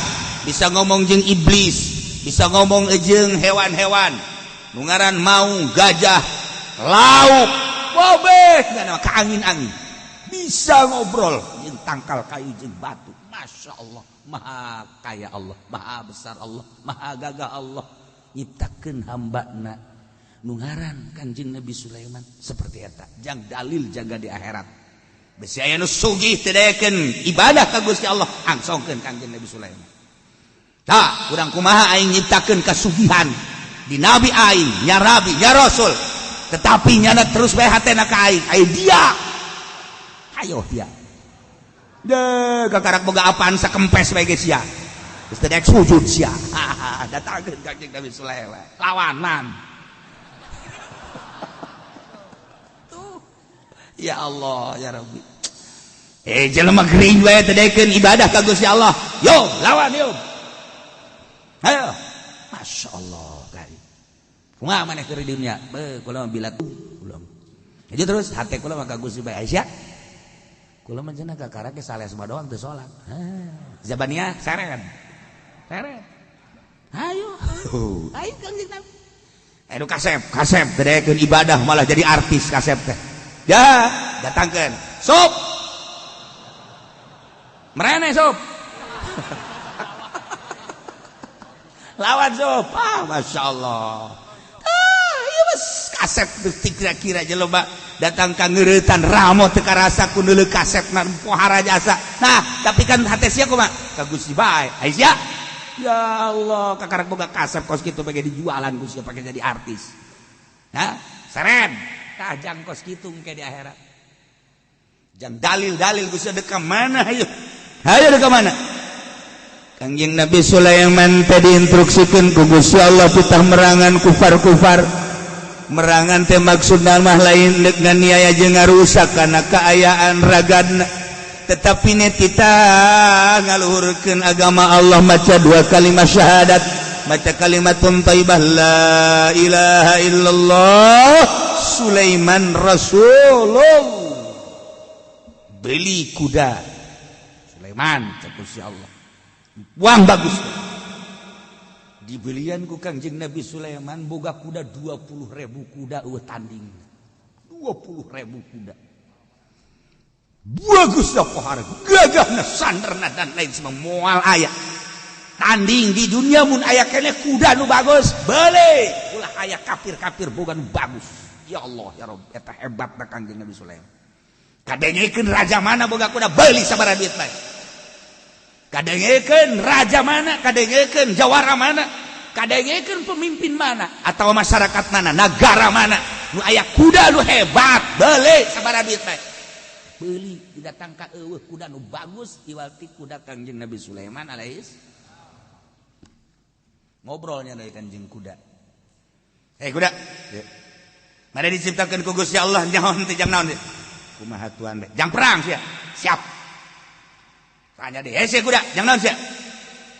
bisa ngomong jeung iblis, bisa ngomong jeung hewan-hewan. Nu ngaran maung, gajah, lauk, wabeh, ngana ka angin-angin. Bisa ngobrol jeung tangkal kayu jeung batu. Masya Allah, maha kaya Allah, maha besar Allah, maha gagah Allah. Nyiptakeun hambana nu ngaran Kanjeng Nabi Sulaiman seperti eta. Jang dalil jaga di akhirat. Besi aya nu sugih teu dayakeun ibadah ka Gusti Allah, angsongkeun Kanjeng Nabi Sulaiman. Tah, urang kumaha aing nyiptakeun kasugihan di nabi aing, nya rabi, nya rasul. Tetapi nyana terus bae hatena ka aing, aya dia. Ayo dia. Kakarak boga apaan sakempes bae ge sia. Geus teu daek sujud sia. Datangkeun Kanjeng Nabi Sulaiman. Lawanan. Ya Allah ya Rabbi. Jelema gering wae tedekeun ibadah ka Gusti Allah. Yo, lawan yo. Ayo. Masyaallah kali. Kumaha maneh keur di dunia? Kula mah bilat kula. Jadi terus hate kula mah ka Gusti bae Aisyah. Kula mah cenah ka karake sales doang teu salat. Zabaniyah seret. Seret. Ayo. Ayo Kangjeng Nabi. Aduh kasep tedekeun ibadah malah jadi artis kasep teh. Ya, datangkeun. Sup. Merene sup. Lawan sup. Masya Allah. Iya mas kasep kira-kira jelema datang ka ngeuretan ramo teu karasa ku neuleuh kasepna pohara jasa. Nah, tapi kan hate sia kumaha? Ka Gusti bae. Aisyah. Ya Allah, kakarek boga kasep kos kitu bage dijualan Gusti pake jadi artis. Hah? Seren. Kajang kos kitu engke di akhirat. Jang dalil-dalil Gusti dek ka mana hayu? Hayu dek ka mana? Kangjeng Nabi Sulaiman teh diinstruksikeun ku Gusti Allah pitah merangan kufar-kufar. Merangan teh maksudna mah lain deuk nganiaya jeung ngarusak kana kaayaan ragadna. Tetapi ne kita ngaluhurkeun agama Allah maca dua kalimat syahadat, maca kalimatun thayyibah la ilaha illallah Sulaiman Rasulullah. Beli kuda Sulaiman cek Gusti Allah. Wah bagus. Dibelian ku Kangjeng Nabi Sulaiman boga kuda 20.000 kuda eueuh tanding. 20.000 kuda. Bagus dah pohara, gagahna sanderna dan lain semua moal aya. Tanding di dunia mun aya keneh kuda nu bagus, beuleh. Ulah aya kafir-kafir boga nu bagus. Ya Allah ya Rabb, eta hebatna Kangjeng Nabi Sulaiman. Kadengekeun raja mana boga kuda beuli sabaraha duit bae. Kadengekeun raja mana, kadengekeun jawara mana, kadengekeun pemimpin mana atau masyarakat mana, negara mana nu aya kuda nu hebat, beuleh sabaraha duit bae. Beli didatang ka eueuh kuda nu bagus iwalti kuda Kangjeng Nabi Sulaiman alaihis. Ngobrolnya dari Kangjeng kuda. Kuda. Mari diciptakeun ku Gusti Allah nyaon teh jang naon teh? Kumaha tuan teh? Jang perang sia. Siap. Tanya deh, sia kuda, jang naon sia?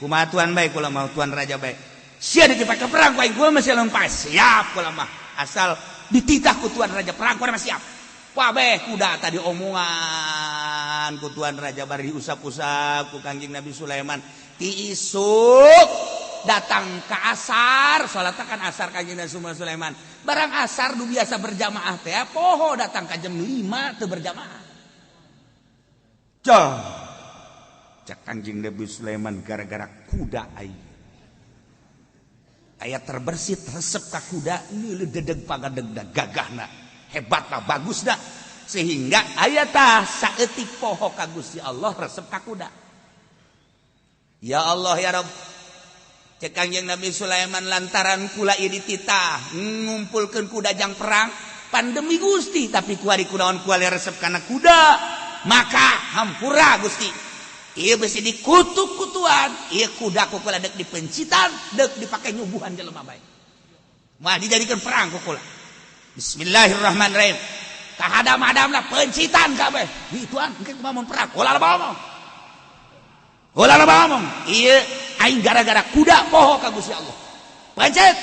Kumaha tuan bae kula mau tuan raja bae. Sia dipake perang ku aing kula masih lempas. Siap kula mah. Asal dititah ku tuan raja perang kula mah siap. Wah beh kuda tadi omongan ku tuan raja bari usap-usap ku Kangjeng Nabi Sulaiman ti isuk datang ke asar salat kan asar Kangjeng Nabi Sulaiman barang asar nu biasa berjamaah teh poho datang ka jam 5 teu berjamaah cak Kangjeng Nabi Sulaiman gara-gara kuda aya terbersit resep ka kuda neuleuh dedeg pagadegna gagahna hebatlah baguslah sehingga ayatah saeutik poho ka Gusti Allah resep ka kuda. Ya Allah ya Rabb cek Kangjeng Nabi Sulaiman lantaran kula ieu dititah ngumpulkeun kuda jang perang pandemi Gusti tapi kuari kunaon kuali resep kana kuda maka hampura Gusti ieu bisi dikutuk-kutuan ieu kuda ku kula deuk dipencitan deuk dipake nyubuhan jelema bae moal dijadikeun perang ku kula. Bismillahirrahmanirrahim. Kahadam-hadamna pencitan kabeh. Hi tuan, engke kumaha mun perang? Ulah ngomong. Ieu aing gara-gara kuda poho ka Gusti Allah. Pencet.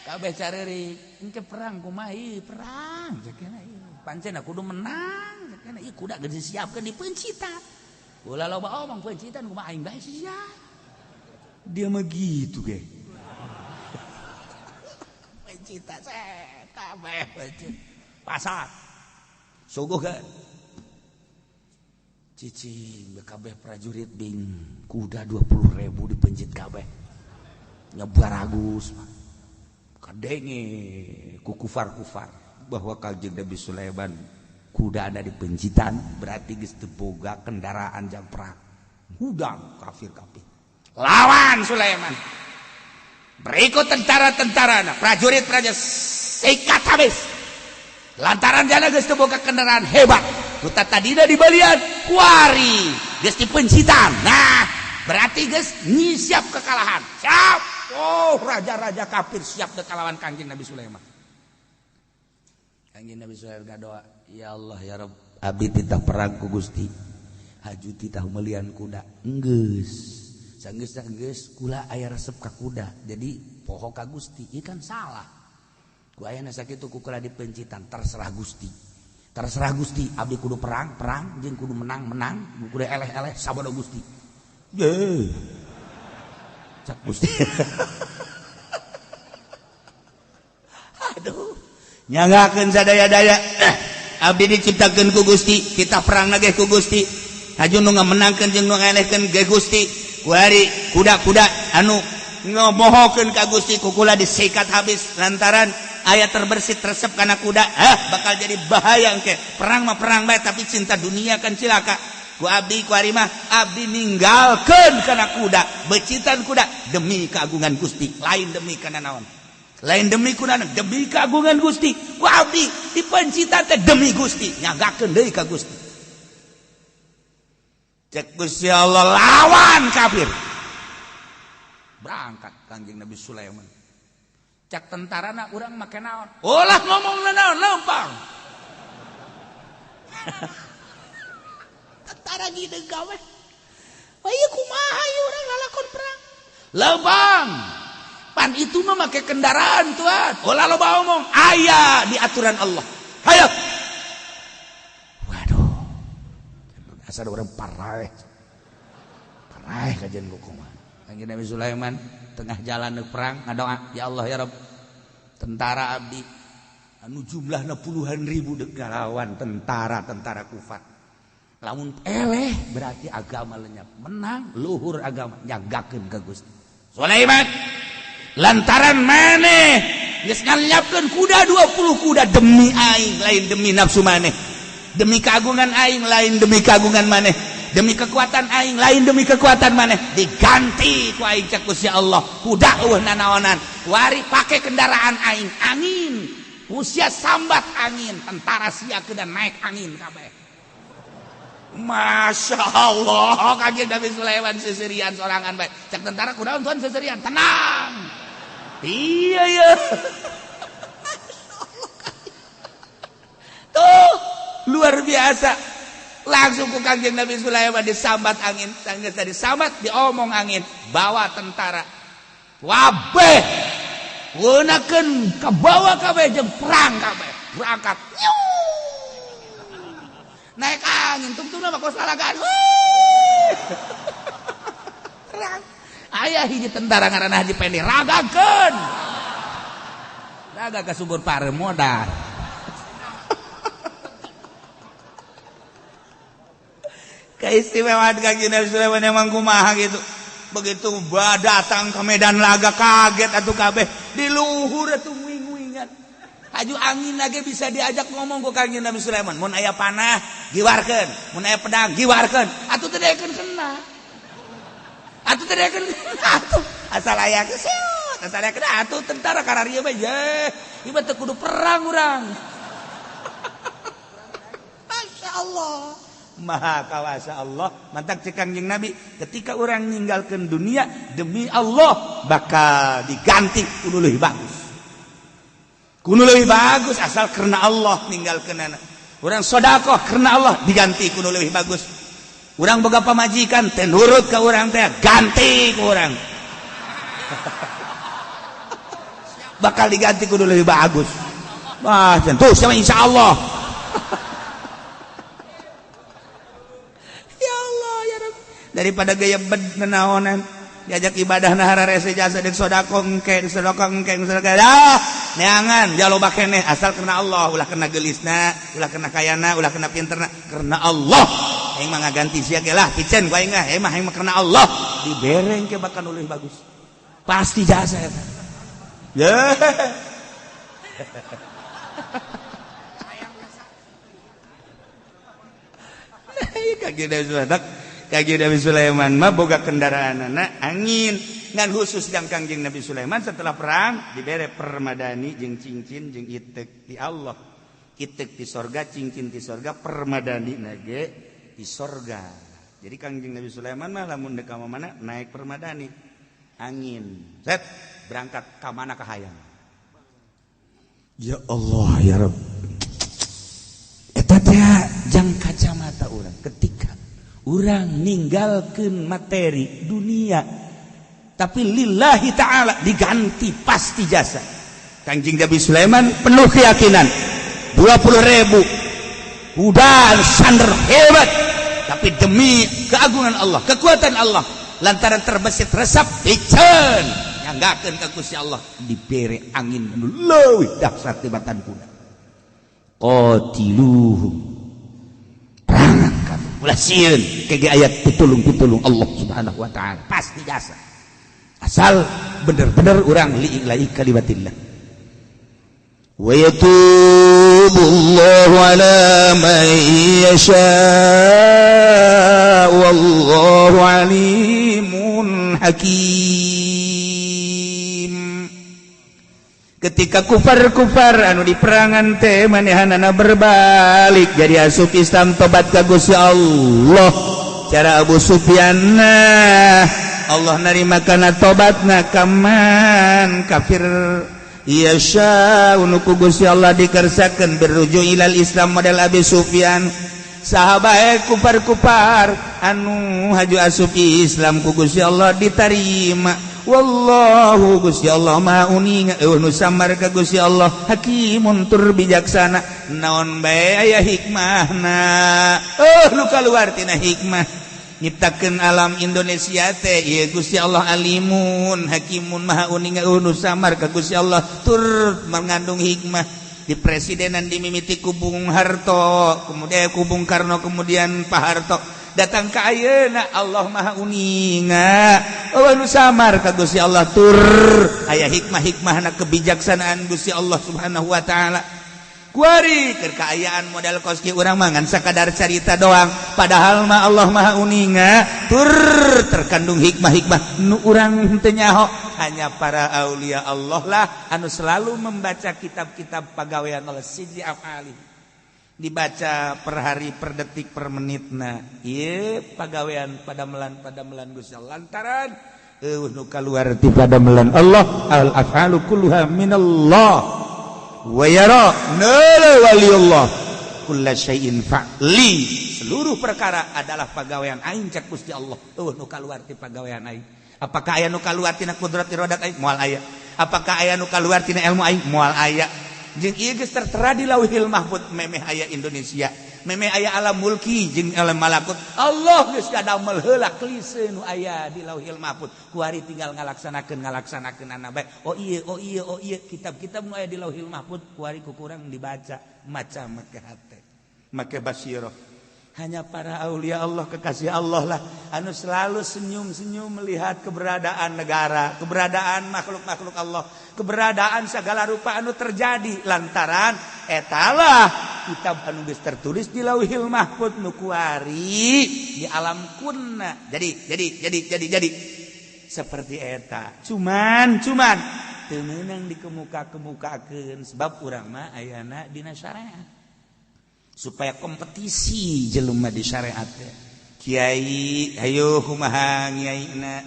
Kabeh careurik, engke perang kumaha ieu perang. Sakena ieu. Pancena kudu menang. Sakena ieu kuda geus disiapkeun dipencitan. Ulah loba omong pencitan kumaha aing bae siap. Dia mah gitu ge. Pencitan kabeh pasar suguhkeun cicing kabeh prajurit bing kuda 20.000 dipencit kabeh nyebaragus kadenge ku kufar-kufar bahwa Kangjeng Nabi Sulaiman kuda ada di pencitan berarti geus teu boga kendaraan jang perang hudang kafir-kafir lawan Sulaiman berikut tentara-tentarana prajurit-prajurit sikat habis lantaran jana geus teu boga kendaraan hebat kuta tadina di balian kuari geus dipencitan nah berarti geus nyiap kekalahan siap raja-raja kafir siap dek kalawan Kangjeng Nabi Sulaiman Kanjeng Nabi Sulaiman doa, ya Allah ya Rabb, abdi titah perang ku Gusti, haju titah melian kuda, enggeus, sanggeus geus kula aya resep ka kuda, jadi poho ka Gusti, ieu kan salah. Ku ayana sakitu ku kula dipencitan, terserah Gusti, abdi kudu perang jeung kudu menang, kudu eleh-eleh sabada Gusti. Ye, cak Gusti. Aduh. Nyanggakeun sadaya-daya abdi diciptakeun ku Gusti, kita perang nageh ku Gusti, haju nu ngamenangkeun jeung nu ngelehkeun ge Gusti. Kuari kuda-kuda anu ngomohokeun ka Gusti ku kula disikat habis lantaran aya terbersit resep kana kuda, bakal jadi bahaya engke. Perang mah perang bae tapi cinta dunia kan cilaka. Ku abdi ku ari mah abdi ninggalkeun kana kuda, becitan kuda demi keagungan Gusti, lain demi kana naon. Lain demi kunana, demi keagungan Gusti. Ku abdi dipencitan teh demi Gusti, nyagakeun deui ka Gusti. Cek Gusti Allah lawan kafir. Berangkat Kanjeng Nabi Sulaiman. Cek tentarana urang make naon? Ulah ngomongna naon leumpang. Tentara gitu gawe. Aya kumaha ieu urang lalakon perang? Leumpang. Pan itu mah make kendaraan tuan. Ulah loba omong, aya di aturan Allah. Hayo. Waduh. Asal orang paraeh. Paraeh kajian kukuman. Kanjeng Nabi Sulaiman tengah jalan perang ngadoa, ya Allah ya Rabb. Tentara abdi anu jumlahna puluhan ribu deuk ngalawan tentara kufar. Lamun eleh berarti agama lenyap. Menang luhur agama nyagakeun ka Gusti. Sulaiman lantaran maneh geus nganyapkeun kuda 20 kuda demi aing, lain demi nafsu maneh. Demi keagungan aing, lain demi keagungan maneh. Demi kekuatan aing, lain demi kekuatan maneh. Diganti ku aing cek Gusti Allah. Kuda eueuh nanaonan. Wari pake kendaraan aing, angin. Usia sambat angin, tentara sia kedan naik angin kabeh. Masya Allah, Kanjeng Nabi Sulaiman seserian sorangan bae. Cek tentara kunaon tuan seserian, tenang. Iya ya. Tuh luar biasa. Langsung ku Kanjeng Nabi Sulaiman disambat angin, sanggeus disambat diomong angin, bawa tentara. Wabeh. Gunakeun ka bawa kabeh jeung perang kabeh. Berangkat. Naik angin, tungtungna mah kos lalagaan. Perang. Aya hiji tentara ngaranna Haji Pendi, ragakeun. Raga ka subur pare modal. Keistimewaan Kanjeng Nabi Sulaiman emang kumaha gitu. Begitu datang ke medan laga kaget atuh kabeh, di luhur atuh nguing-nguingan. Haju angin lagi bisa diajak ngomong ku Kanjeng Nabi Sulaiman, mun aya panah giwarkeun, mun aya pedang giwarkeun, atuh teu daekeun kena. Atuh teu daekeun kena atuh. Asal aya keseut, asal aya kena atuh tentara kararieu mah ye. Ieu mah teu kudu perang urang. Masya Allah. Maha kawasa Allah. Mantap cek Kanjeng Nabi, ketika orang ninggalkeun dunia demi Allah bakal diganti kudu leuwih bagus. Kudu leuwih bagus asal karena Allah ninggalkeunana. Urang sedekah karena Allah diganti kudu leuwih bagus. Urang boga pamajikan teh nurut ka urang teh ganti ku urang. Bakal diganti kudu leuwih bagus. Wah, tentu sama insyaallah. Daripada gaya benaonan diajak ibadah nahara rese jasa dek sodako engke neangan jaloba keneh asal karena Allah, ulah kena gelisna, ulah kena kayana, ulah kena pinterna, karena Allah aing mah ngaganti sia ge lah picen ku aing mah aing mah karena Allah dibereng ke bakal leuwih bagus pasti jasa eta ya Kanjeng Nabi Sulaiman mah boga kendaraanana angin ngan khusus jeung Kanjeng Nabi Sulaiman setelah perang dibere permadani jeung cincin jeung itek di Allah. Itek di sorga, cincin di sorga, permadani nage di sorga. Jadi Kanjeng Nabi Sulaiman mah lamun dek ka mana naik permadani angin. Set berangkat ka mana ka hayang. Ya Allah ya Rabb. urang ninggalkeun materi dunia tapi lillahi ta'ala diganti pasti jasa. Kangjeng Nabi Sulaiman penuh keyakinan 20.000 kuda sander hebat tapi demi keagungan Allah, kekuatan Allah lantaran terbesit resep picen nyanggakeun ka Gusti Allah dibere angin anu leuwih dahsyat tibatan kuda. Qatiluhum perangan kamu ulah sieun kege ayat pitulung Allah Subhanahu wa taala pasti jasa asal bener-bener urang lillahi kalimatillah. Wa yatubullahu ala man yasha wallahu alimun hakim. Ketika kufar anu di perangan teh manehanana berbalik jadi asup Islam tobat ka Gusti Allah. Cara Abu Sufyan Allah narima kana tobatna kaman kafir yasha unuku Gusti Allah dikersakeun berrujuk ilal Islam model Abi Sufyan. Sahabat kufar anu haju asup Islam ku Gusti Allah ditarima. Wallahu Gusti Allah maha uning nu samar ka Gusti Allah hakimun tur bijaksana naon bae aya hikmahna. Nu kaluar tina hikmah nyiptakeun alam Indonesia teh ieu Gusti Allah alimun hakimun maha uning nu samar ka Gusti Allah tur mengandung hikmah. Di presidenan dimimiti ku Bung Harto kemudian ku Bung Karno kemudian Pak Harto datang ke ayeuna Allah maha uninga nu samar ka Gusti Allah tur aya hikmah-hikmahna kebijaksanaan Gusti Allah Subhanahu wa taala. Kuari keur kaayaan model koski urang mah ngan sakadar carita doang padahal mah Allah maha uninga tur terkandung hikmah-hikmah nu urang teu nyaho. Hanya para aulia Allah lah anu selalu membaca kitab-kitab pagawean Allah siji afali dibaca per hari per detik per menitna ieu pagawean padamelan Gusti Allah lantaran nu kaluar ti padamelan Allah al afalu kulluha minallah wa yara nala waliullah kullu syai'in fa'li seluruh perkara adalah pagawean aing cek Gusti Allah nu kaluar ti pagawean aing. Apakah aya nu kaluar tina kudrat irodat aing moal aya. Apakah aya nu kaluar tina ilmu aing moal aya. Jeung ieu geus tertera di Lauhil Mahfuz memeh aya Indonesia, memeh aya alam mulki jeung alam malakut. Allah geus kadamel heula klise nu aya di Lauhil Mahfuz. Kuari tinggal ngalaksanakeun ana bae. Oh iya kitab-kitab nu aya di Lauhil Mahfuz kuari ku kurang dibaca maca make hate. Make basyirah. Hanya para aulia Allah kekasih Allah lah anu selalu senyum-senyum melihat keberadaan negara, keberadaan makhluk-makhluk Allah, keberadaan segala rupa anu terjadi lantaran etalah kitab anu geus tertulis di Lauhil Mahfuz nu kuari di alam kunna. Jadi seperti eta. Cuman teu meunang dikemuka-kemukakeun sebab urang mah ayana dina syariat. Supaya kompetisi jelema di syariat kiai hayu kumaha ngiaina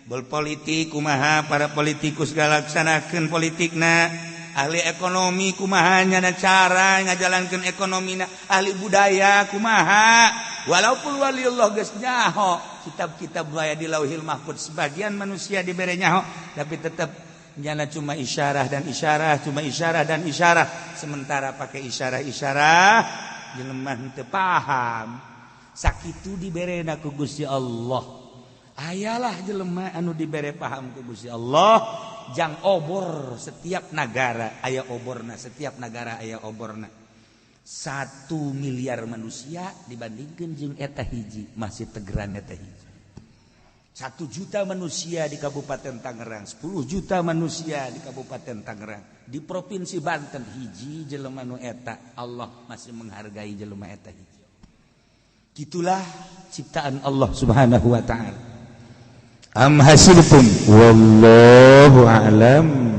bol politik kumaha para politikus galaksanakeun politikna ahli ekonomi kumaha nyana cara ngajalankeun ekonomina ahli budaya kumaha walaupun waliullah geus nyaho kitab-kitab aya di Lauhil Mahfuz sebagian manusia dibere nyaho tapi tetap nyana cuma isyarah dan isyarah sementara pakai isyarah jelema teu paham sakitu diberena ku Gusti Allah. Ayalah jelema anu dibere paham ku Gusti Allah jang obor setiap negara aya oborna, setiap negara aya oborna. 1 miliar manusia dibandingkeun jeung eta hiji masih tegeran eta hiji. 1 juta manusia di Kabupaten Tangerang, 10 juta manusia di Kabupaten Tangerang, di Provinsi Banten hiji jelema nu eta Allah masih menghargai jelema eta hiji. Gitulah ciptaan Allah Subhanahu wa taala. Am hasibtum wallahu a'lam